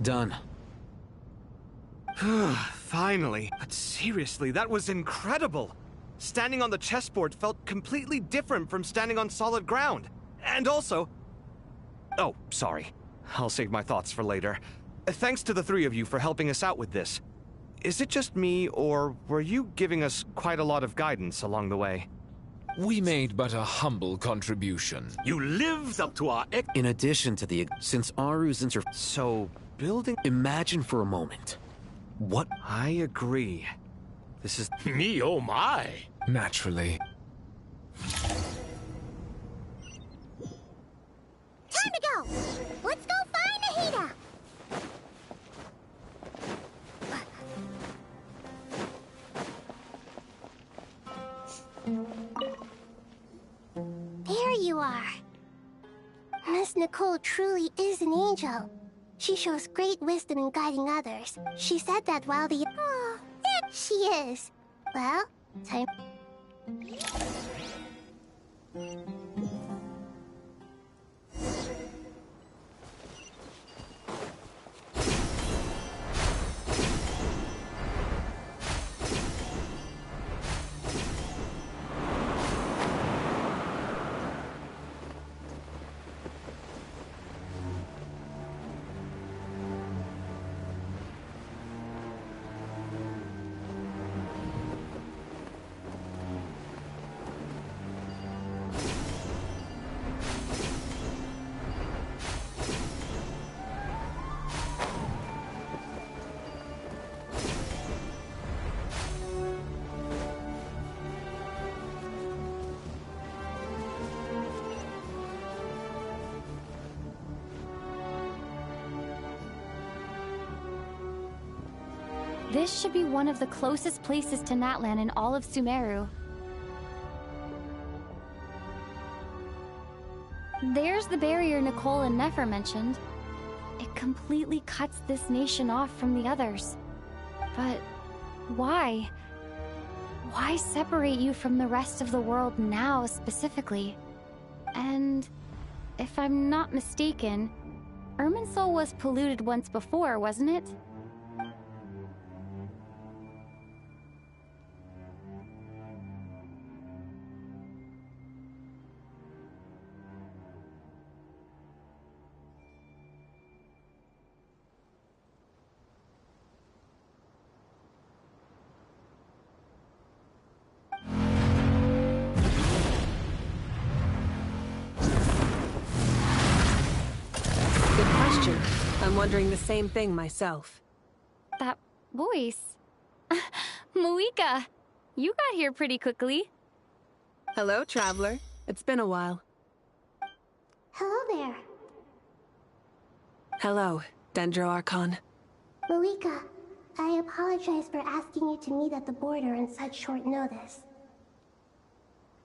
Done. Finally. But seriously, that was incredible. Standing on the chessboard felt completely different from standing on solid ground. And also... Oh, sorry. I'll save my thoughts for later. Thanks to the three of you for helping us out with this. Is it just me, or were you giving us quite a lot of guidance along the way? We made but a humble contribution. You lived up to our... In addition to the... Since Aru's So... building... Imagine for a moment. What? I agree. This is... Me, oh my. Naturally. Time to go! Let's go find Nahida! There you are. Miss Nicole truly is an angel. She shows great wisdom in guiding others. She said that while the... Oh, there she is. Well, time... This should be one of the closest places to Natlan in all of Sumeru. There's the barrier Nicole and Nefer mentioned. It completely cuts this nation off from the others. But why? Why separate you from the rest of the world now, specifically? And if I'm not mistaken, Irminsul was polluted once before, wasn't it? I'm wondering the same thing myself. That voice. Malika, you got here pretty quickly. Hello, traveler. It's been a while. Hello there. Hello, Dendro Archon. Malika, I apologize for asking you to meet at the border on such short notice.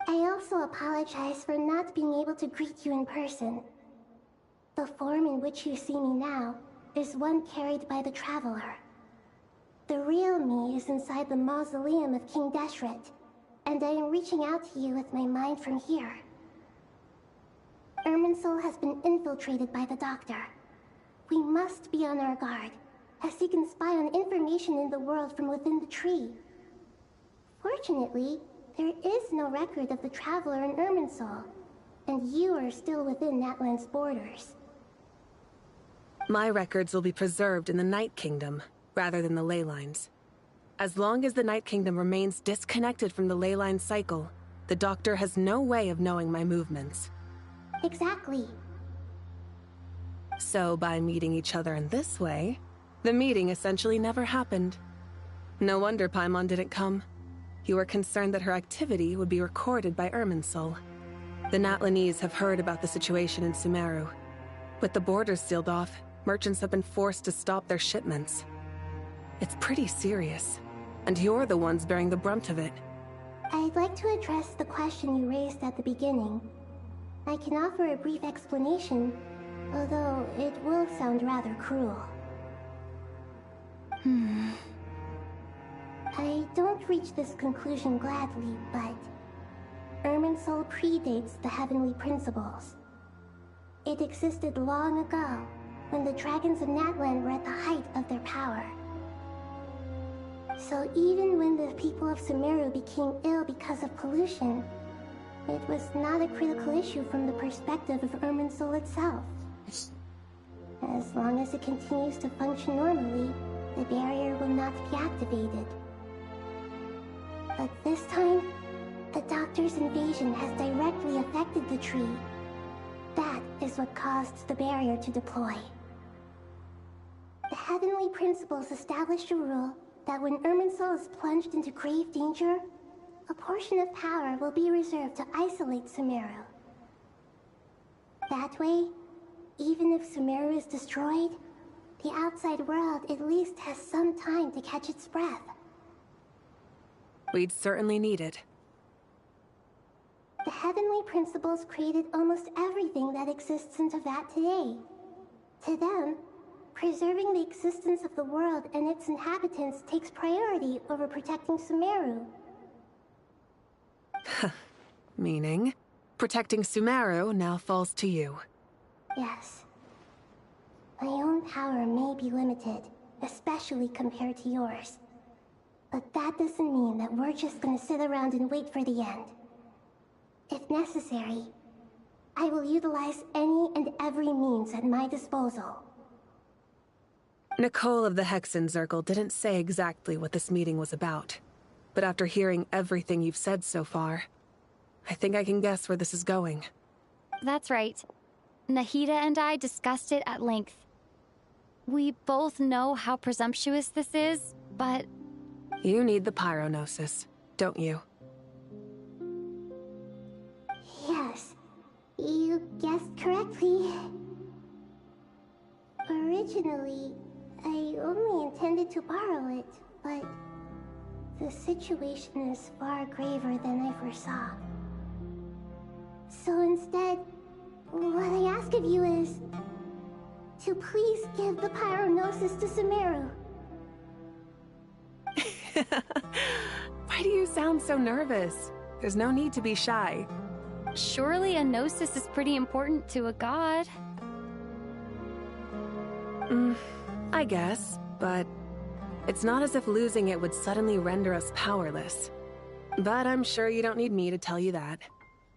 I also apologize for not being able to greet you in person. The form in which you see me now is one carried by the Traveler. The real me is inside the mausoleum of King Deshret, and I am reaching out to you with my mind from here. Irminsul has been infiltrated by the Doctor. We must be on our guard, as he can spy on information in the world from within the tree. Fortunately, there is no record of the Traveler in Irminsul, and you are still within Natlan's borders. My records will be preserved in the Night Kingdom, rather than the ley lines. As long as the Night Kingdom remains disconnected from the ley line cycle, the Doctor has no way of knowing my movements. Exactly. So by meeting each other in this way, the meeting essentially never happened. No wonder Paimon didn't come. You were concerned that her activity would be recorded by Irminsul. The Natlanese have heard about the situation in Sumeru. With the borders sealed off, merchants have been forced to stop their shipments. It's pretty serious, and you're the ones bearing the brunt of it. I'd like to address the question you raised at the beginning. I can offer a brief explanation, although it will sound rather cruel. I don't reach this conclusion gladly, but Irminsul predates the Heavenly Principles. It existed long ago, when the dragons of Natlan were at the height of their power. So even when the people of Sumeru became ill because of pollution, it was not a critical issue from the perspective of Irminsul itself. As long as it continues to function normally, the barrier will not be activated. But this time, the Doctor's invasion has directly affected the tree. That is what caused the barrier to deploy. The Heavenly Principles established a rule that when Irminsul is plunged into grave danger, a portion of power will be reserved to isolate Sumeru. That way, even if Sumeru is destroyed, the outside world at least has some time to catch its breath. We'd certainly need it. The Heavenly Principles created almost everything that exists in Teyvat today. To them, preserving the existence of the world and its inhabitants takes priority over protecting Sumeru. Meaning, protecting Sumeru now falls to you. Yes. My own power may be limited, especially compared to yours. But that doesn't mean that we're just gonna sit around and wait for the end. If necessary, I will utilize any and every means at my disposal. Nicole of the Hexen Circle didn't say exactly what this meeting was about. But after hearing everything you've said so far, I think I can guess where this is going. That's right. Nahida and I discussed it at length. We both know how presumptuous this is, but... You need the pyronosis, don't you? Yes, you guessed correctly. Originally, I only intended to borrow it, but the situation is far graver than I foresaw. So instead, what I ask of you is to please give the pyronosis to Sumeru. Why do you sound so nervous? There's no need to be shy. Surely a gnosis is pretty important to a god. I guess, but it's not as if losing it would suddenly render us powerless. But I'm sure you don't need me to tell you that.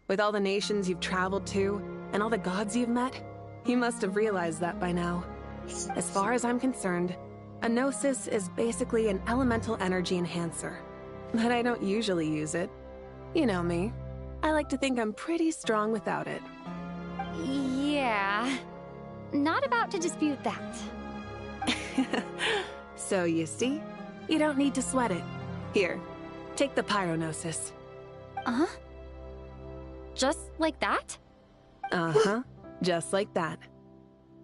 With all the nations you've traveled to, and all the gods you've met, you must have realized that by now. As far as I'm concerned, a gnosis is basically an elemental energy enhancer. But I don't usually use it. You know me. I like to think I'm pretty strong without it. Yeah. Not about to dispute that. So you see, you don't need to sweat it. Here, take the pyronosis. Uh-huh? Just like that? Uh-huh, just like that.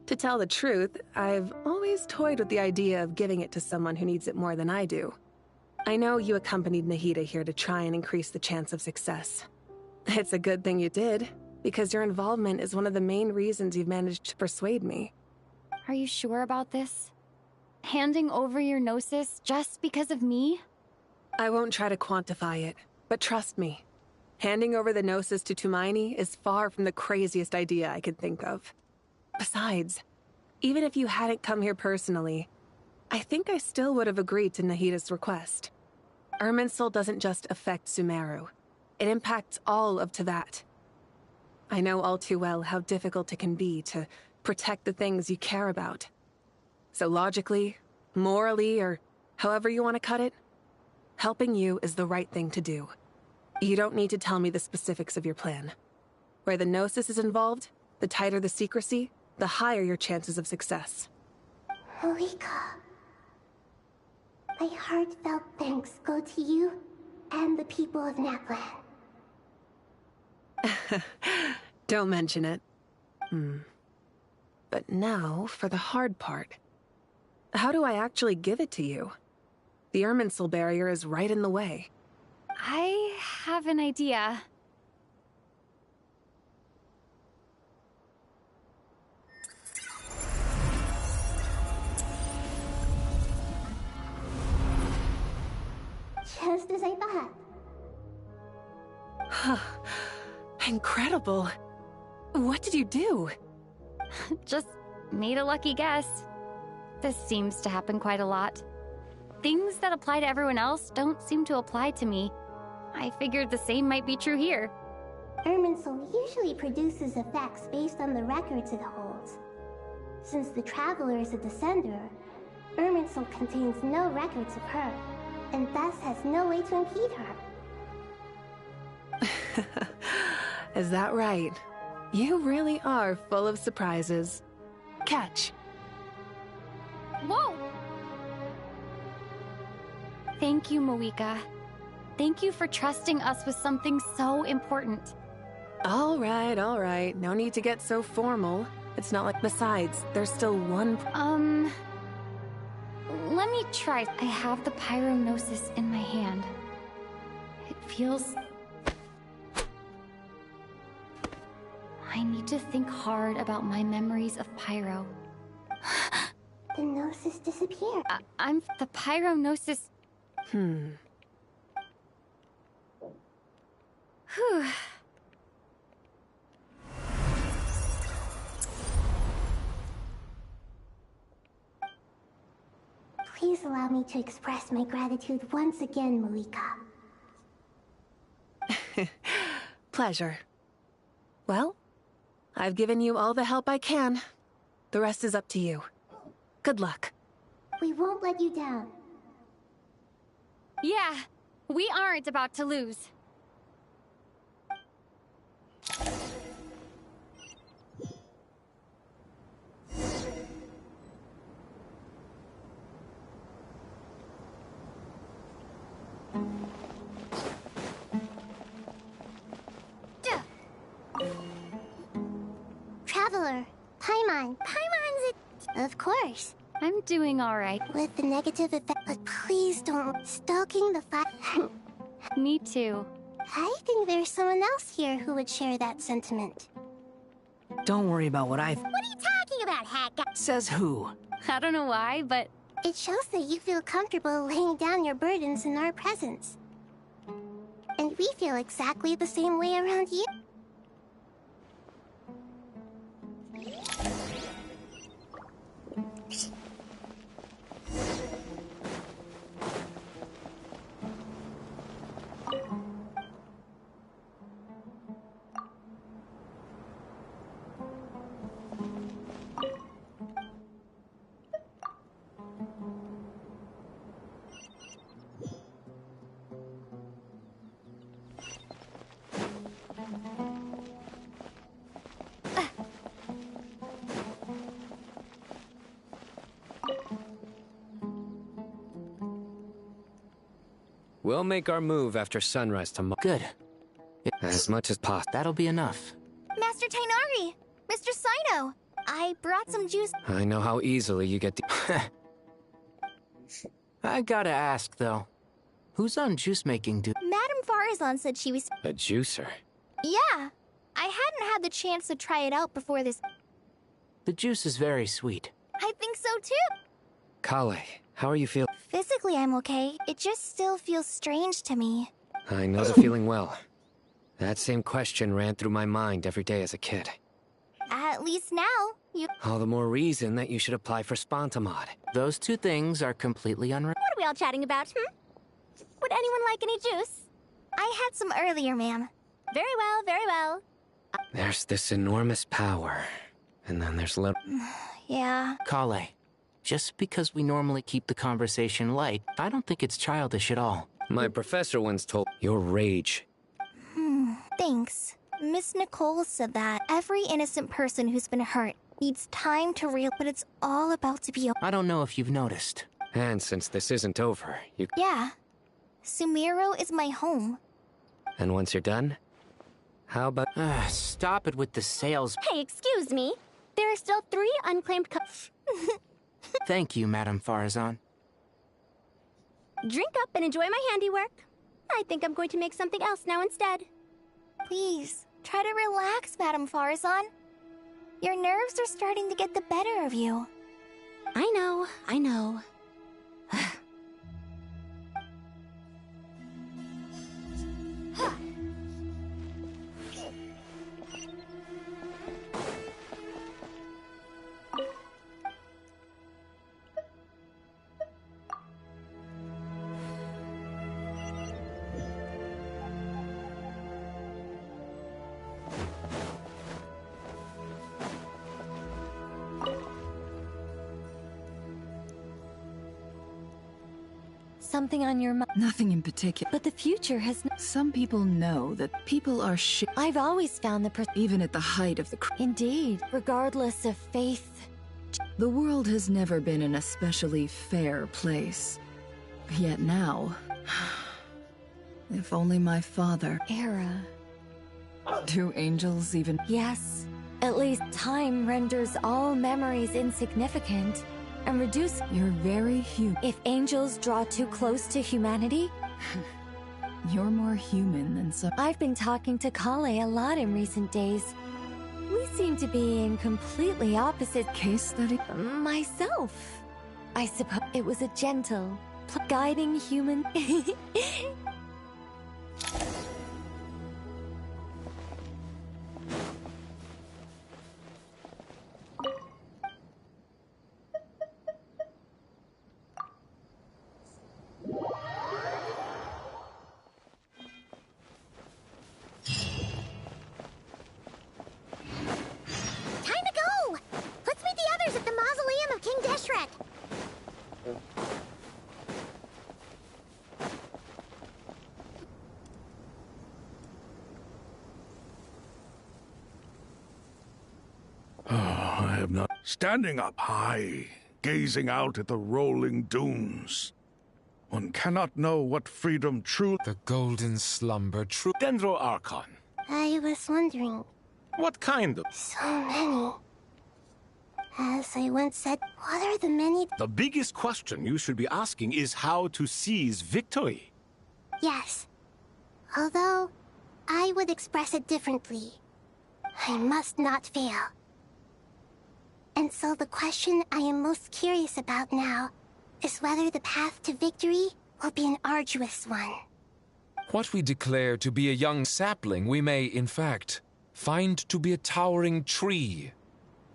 To tell the truth, I've always toyed with the idea of giving it to someone who needs it more than I do. I know you accompanied Nahida here to try and increase the chance of success. It's a good thing you did, because your involvement is one of the main reasons you've managed to persuade me. Are you sure about this? Handing over your gnosis just because of me? I won't try to quantify it, but trust me. Handing over the gnosis to Tumaini is far from the craziest idea I could think of. Besides, even if you hadn't come here personally, I think I still would have agreed to Nahida's request. Irminsul doesn't just affect Sumeru. It impacts all of Teyvat. I know all too well how difficult it can be to protect the things you care about. So logically, morally, or however you want to cut it, helping you is the right thing to do. You don't need to tell me the specifics of your plan. Where the Gnosis is involved, the tighter the secrecy, the higher your chances of success. Malika, my heartfelt thanks go to you and the people of Naplan. Don't mention it. But now, for the hard part. How do I actually give it to you? The Irminsul barrier is right in the way. I have an idea. Just as I thought. Incredible. What did you do? Just made a lucky guess. This seems to happen quite a lot. Things that apply to everyone else don't seem to apply to me. I figured the same might be true here. Irminsul usually produces effects based on the records it holds. Since the Traveler is a descender, Irminsul contains no records of her, and thus has no way to impede her. Is that right? You really are full of surprises. Catch. Whoa! Thank you, Moika. Thank you for trusting us with something so important. All right. No need to get so formal. It's not like... Besides, there's still one... Let me try. I have the Pyrognosis in my hand. It feels... I need to think hard about my memories of Pyro. The Gnosis disappeared. I'm... the Pyrognosis... Whew. Please allow me to express my gratitude once again, Malika. Pleasure. Well, I've given you all the help I can. The rest is up to you. Good luck. We won't let you down. Yeah, we aren't about to lose. Traveler, Paimon. Paimon's it. Of course. I'm doing all right. With the negative effect, but please don't. Stoking the fire. Me too. I think there's someone else here who would share that sentiment. Don't worry about what I... What are you talking about, Hat Guy? Says who? I don't know why, but... It shows that you feel comfortable laying down your burdens in our presence. And we feel exactly the same way around you. We'll make our move after sunrise tomorrow. Good. As much as possible. That'll be enough. Master Tainari! Mr. Saito! I brought some juice. I know how easily you get the... I gotta ask, though. Who's on juice-making duty? Madame Farazan said she was... A juicer? Yeah. I hadn't had the chance to try it out before this... The juice is very sweet. I think so too. Kale, how are you feeling? Physically, I'm okay. It just still feels strange to me. I know the feeling well. That same question ran through my mind every day as a kid. At least now, you— All the more reason that you should apply for Spontamod. Those two things are completely unrelated. What are we all chatting about, Would anyone like any juice? I had some earlier, ma'am. Very well, very well. There's this enormous power, and then there's little... Yeah. Kale, just because we normally keep the conversation light, I don't think it's childish at all. My professor once told your rage. Thanks. Miss Nicole said that every innocent person who's been hurt needs time to real, but it's all about to be— I don't know if you've noticed. And since this isn't over, you... Yeah. Sumiro is my home. And once you're done, how about... Stop it with the sales. Hey, excuse me. There are still 3 unclaimed cups. Thank you, Madame Farazan. Drink up and enjoy my handiwork. I think I'm going to make something else now instead. Please, try to relax, Madame Farazan. Your nerves are starting to get the better of you. I know, I know. Something on your mind? Nothing in particular. But the future has... Some people know that people are I've always found even at the height of the... Indeed, regardless of faith. The world has never been an especially fair place. Yet now... If only my father... Era. Do angels even... Yes. At least time renders all memories insignificant. And reduce... You're very human. If angels draw too close to humanity... You're more human than some... I've been talking to Kale a lot in recent days. We seem to be in completely opposite... Case study? Myself. I suppose it was a gentle, guiding human... Standing up high, gazing out at the rolling dunes. One cannot know what freedom true... The golden slumber true... Dendro Archon. I was wondering... What kind of... So many. As I once said, what are the many... The biggest question you should be asking is how to seize victory. Yes. Although, I would express it differently. I must not fail. And so the question I am most curious about now is whether the path to victory will be an arduous one. What we declare to be a young sapling, we may, in fact, find to be a towering tree,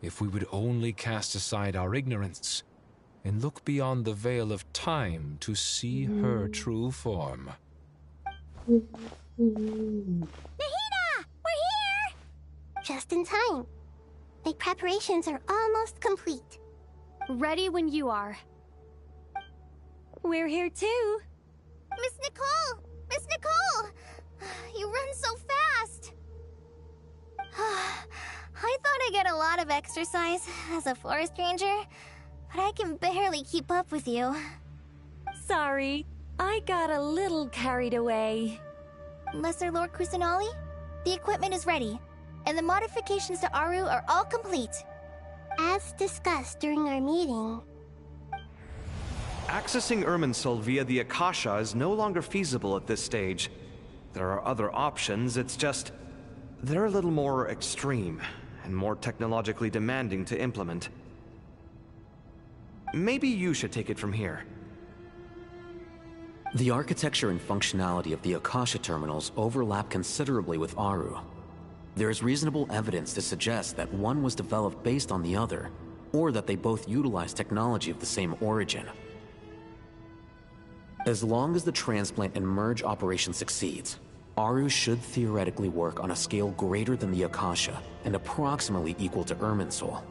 if we would only cast aside our ignorance and look beyond the veil of time to see her true form. Nahida! We're here! Just in time. My preparations are almost complete. Ready when you are. We're here too. Miss Nicole! Miss Nicole! You run so fast! I thought I'd get a lot of exercise as a forest ranger, but I can barely keep up with you. Sorry, I got a little carried away. Lesser Lord Kusanali, the equipment is ready, and the modifications to Aru are all complete. As discussed during our meeting... Accessing Irminsul via the Akasha is no longer feasible at this stage. There are other options, it's just... they're a little more extreme, and more technologically demanding to implement. maybe you should take it from here. The architecture and functionality of the Akasha terminals overlap considerably with Aru. There is reasonable evidence to suggest that one was developed based on the other, or that they both utilize technology of the same origin. As long as the transplant and merge operation succeeds, Aru should theoretically work on a scale greater than the Akasha and approximately equal to Irminsul.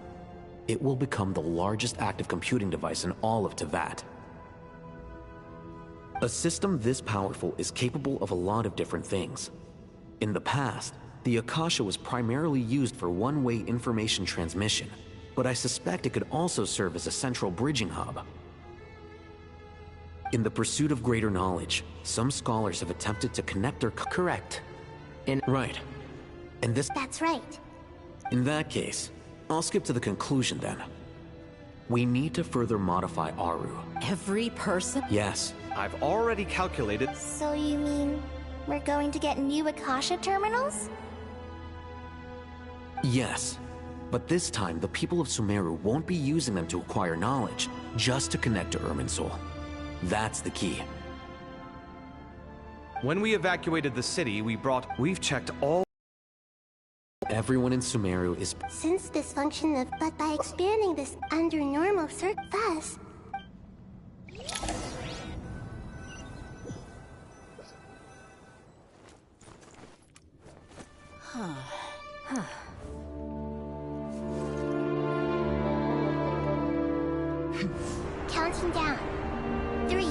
It will become the largest active computing device in all of Teyvat. A system this powerful is capable of a lot of different things. In the past, the Akasha was primarily used for one-way information transmission, but I suspect it could also serve as a central bridging hub. In the pursuit of greater knowledge, some scholars have attempted to connect their correct. Right. And this— That's right. In that case, I'll skip to the conclusion then. We need to further modify Aru. Every person? Yes. I've already calculated— So you mean we're going to get new Akasha terminals? Yes. But this time, the people of Sumeru won't be using them to acquire knowledge, just to connect to Irminsul. That's the key. When we evacuated the city, we've checked all— Everyone in Sumeru is— Since dysfunction of— But by expanding this under normal thus— Counting down. 3, 2,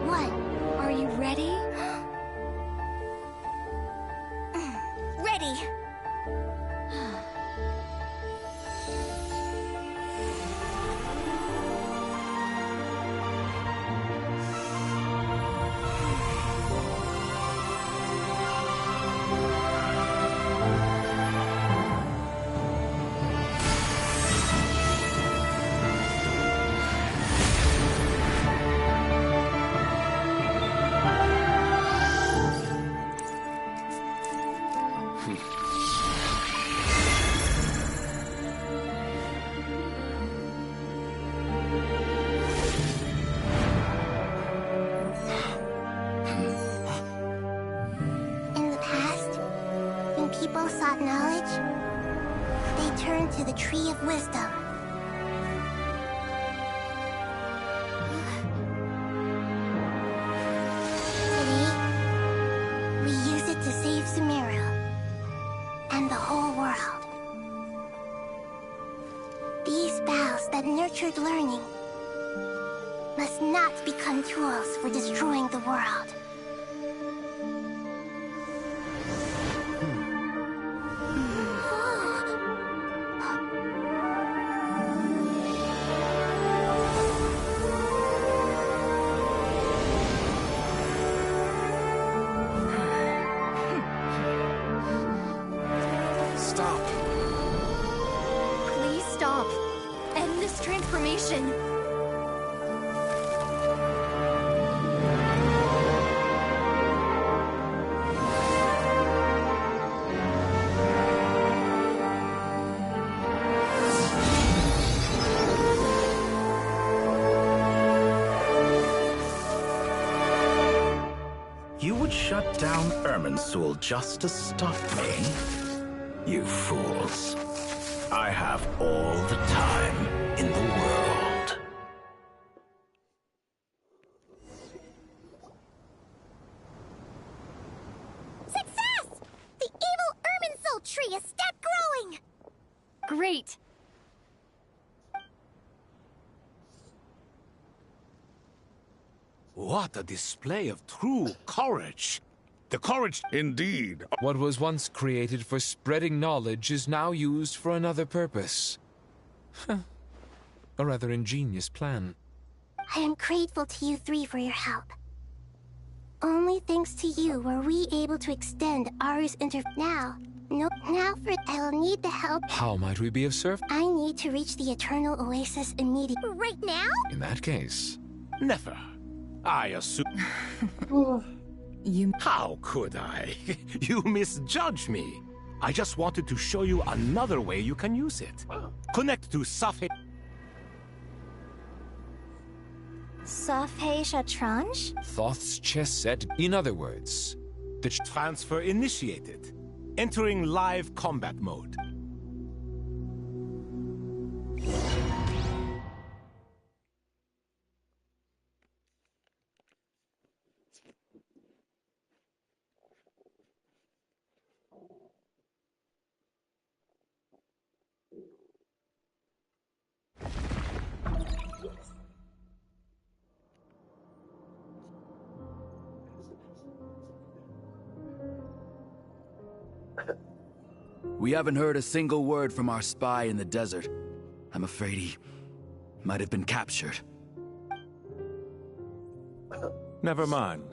1. Are you ready? Ready. People sought knowledge, they turned to the Tree of Wisdom. Today, we use it to save Sumeru and the whole world. These boughs that nurtured learning must not become tools for destroying the world. Shut down Irminsul just to stop me? You fools. I have all the time in the world. Success! The evil Irminsul tree has stopped growing! Great! What a display of true courage! The courage— Indeed. What was once created for spreading knowledge is now used for another purpose. A rather ingenious plan. I am grateful to you three for your help. Only thanks to you were we able to extend Aru's Now I'll need the help. How might we be of service? I need to reach the Eternal Oasis immediately. Right now? In that case... Never. I assume... How could I? You misjudge me. I just wanted to show you another way you can use it. Connect to Safed. Safhei Shatranj? Thoth's chess set. In other words, the transfer initiated. Entering live combat mode. We haven't heard a single word from our spy in the desert. I'm afraid he might have been captured. Never mind.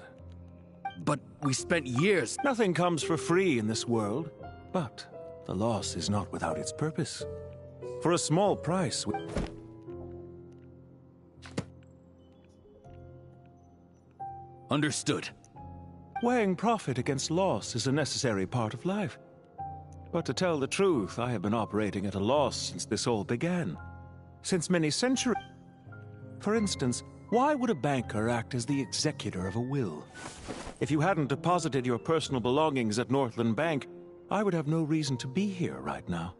But we spent years... Nothing comes for free in this world, but the loss is not without its purpose. For a small price... Understood. Weighing profit against loss is a necessary part of life. But to tell the truth, I have been operating at a loss since this all began. Since many centuries. For instance, why would a banker act as the executor of a will? If you hadn't deposited your personal belongings at Northland Bank, I would have no reason to be here right now.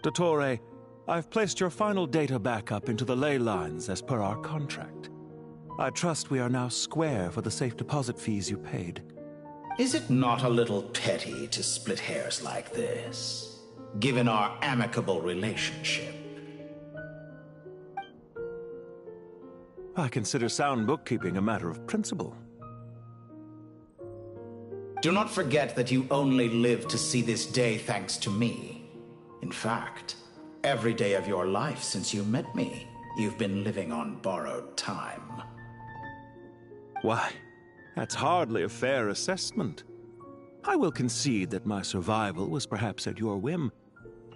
Dottore, I've placed your final data backup into the ley lines as per our contract. I trust we are now square for the safe deposit fees you paid. Is it not a little petty to split hairs like this, given our amicable relationship? I consider sound bookkeeping a matter of principle. Do not forget that you only live to see this day thanks to me. In fact, every day of your life since you met me, you've been living on borrowed time. Why, that's hardly a fair assessment. I will concede that my survival was perhaps at your whim,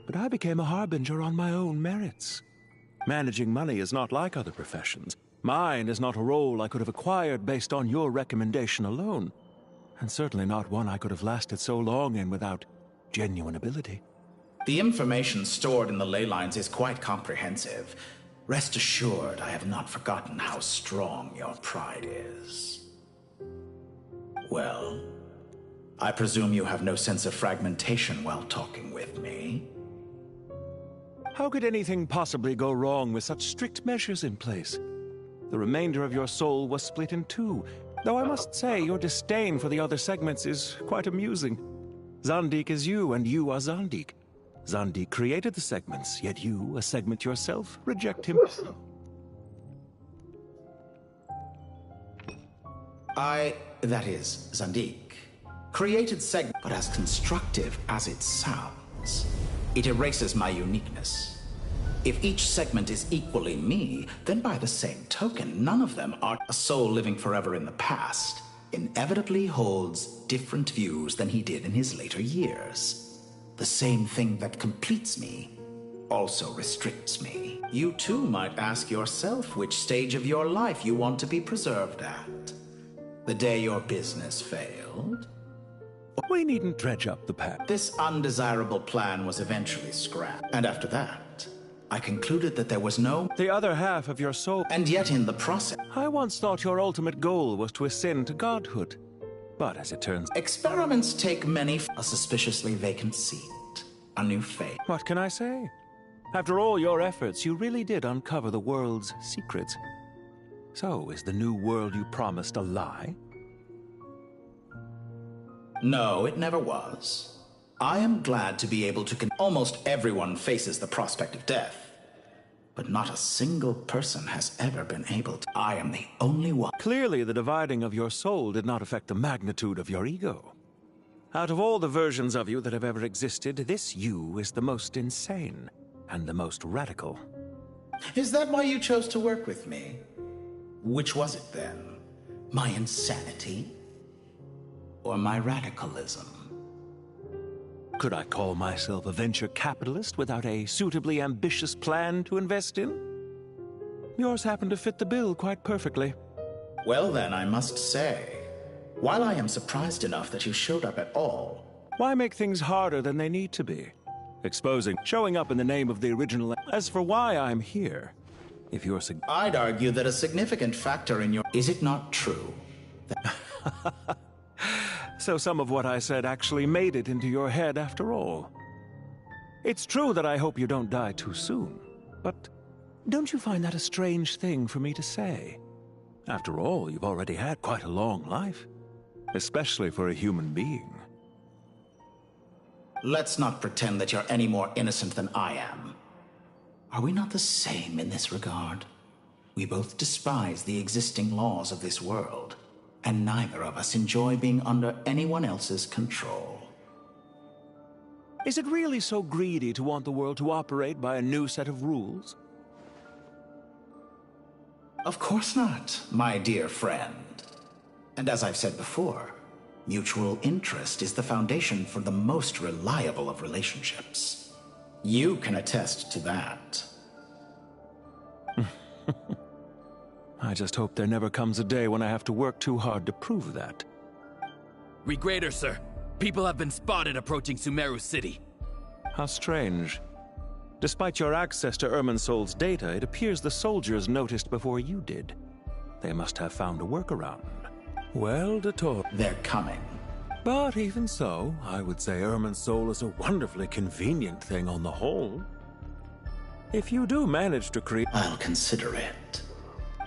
but I became a harbinger on my own merits. Managing money is not like other professions. Mine is not a role I could have acquired based on your recommendation alone, and certainly not one I could have lasted so long in without genuine ability. The information stored in the ley lines is quite comprehensive. Rest assured, I have not forgotten how strong your pride is. Well, I presume you have no sense of fragmentation while talking with me. How could anything possibly go wrong with such strict measures in place? The remainder of your soul was split in two, though I must say your disdain for the other segments is quite amusing. Zandik is you, and you are Zandik. Zandik created the segments, yet you, a segment yourself, reject him. That is, Zandik, created segment, but as constructive as it sounds, it erases my uniqueness. If each segment is equally me, then by the same token, none of them are. A soul living forever in the past inevitably holds different views than he did in his later years. The same thing that completes me also restricts me. You too might ask yourself which stage of your life you want to be preserved at. The day your business failed? We needn't dredge up the past. This undesirable plan was eventually scrapped. And after that, I concluded that there was no... The other half of your soul... And yet in the process... I once thought your ultimate goal was to ascend to godhood. But as it turns... Experiments take many... A suspiciously vacant seat. A new fate. What can I say? After all your efforts, you really did uncover the world's secrets. So, is the new world you promised a lie? No, it never was. I am glad to be able to... Almost everyone faces the prospect of death. But not a single person has ever been able to... I am the only one. Clearly, the dividing of your soul did not affect the magnitude of your ego. Out of all the versions of you that have ever existed, this you is the most insane and the most radical. Is that why you chose to work with me? Which was it then? My insanity? Or my radicalism? Could I call myself a venture capitalist without a suitably ambitious plan to invest in? Yours happened to fit the bill quite perfectly. Well then, I must say, while I am surprised enough that you showed up at all... Why make things harder than they need to be? showing up in the name of the original. As for why I'm here, if you're I'd argue that a significant factor in your... Is it not true? So some of what I said actually made it into your head after all. It's true that I hope you don't die too soon, but don't you find that a strange thing for me to say? After all, you've already had quite a long life, especially for a human being. Let's not pretend that you're any more innocent than I am. Are we not the same in this regard? We both despise the existing laws of this world, and neither of us enjoy being under anyone else's control. Is it really so greedy to want the world to operate by a new set of rules? Of course not, my dear friend. And as I've said before, mutual interest is the foundation for the most reliable of relationships. You can attest to that. I just hope there never comes a day when I have to work too hard to prove that. Regrader, sir. People have been spotted approaching Sumeru City. How strange. Despite your access to Irminsol's data, it appears the soldiers noticed before you did. They must have found a workaround. Well, they're coming. But even so, I would say Irminsol is a wonderfully convenient thing on the whole. If you do manage to create... I'll consider it.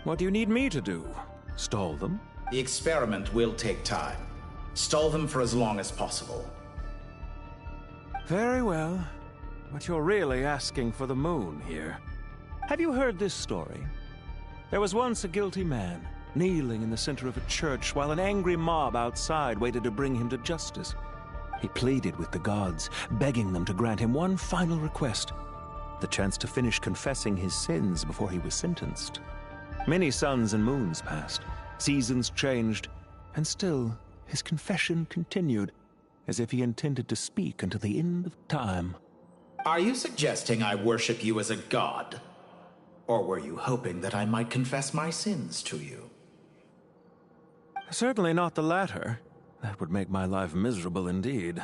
What do you need me to do? Stall them? The experiment will take time. Stall them for as long as possible. Very well. But you're really asking for the moon here. Have you heard this story? There was once a guilty man, kneeling in the center of a church while an angry mob outside waited to bring him to justice. He pleaded with the gods, begging them to grant him one final request, the chance to finish confessing his sins before he was sentenced. Many suns and moons passed, seasons changed, and still his confession continued, as if he intended to speak until the end of time. Are you suggesting I worship you as a god? Or were you hoping that I might confess my sins to you? Certainly not the latter. That would make my life miserable indeed.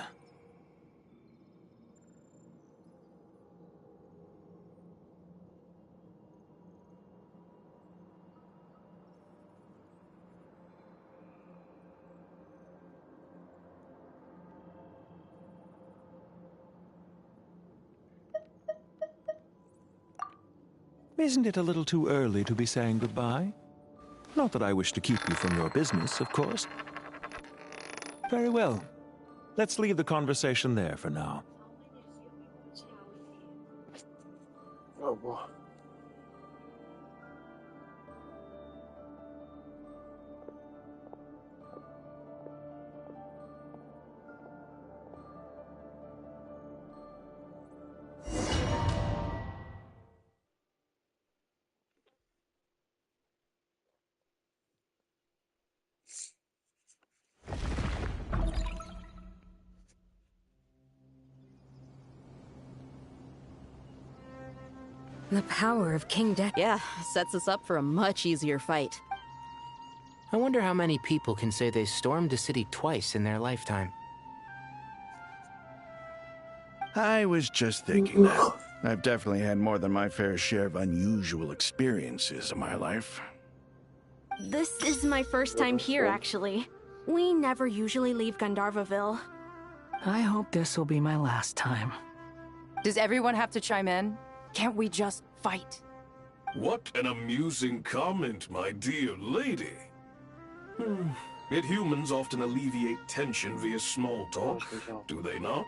Isn't it a little too early to be saying goodbye? Not that I wish to keep you from your business, of course. Very well. Let's leave the conversation there for now. Oh boy. The power of King Deck. Yeah, sets us up for a much easier fight. I wonder how many people can say they stormed a city twice in their lifetime. I was just thinking that. I've definitely had more than my fair share of unusual experiences in my life. This is my first time here, actually. We never usually leave Gandharvaville. I hope this will be my last time. Does everyone have to chime in? Can't we just fight? What an amusing comment, my dear lady. Yet humans often alleviate tension via small talk, do they not?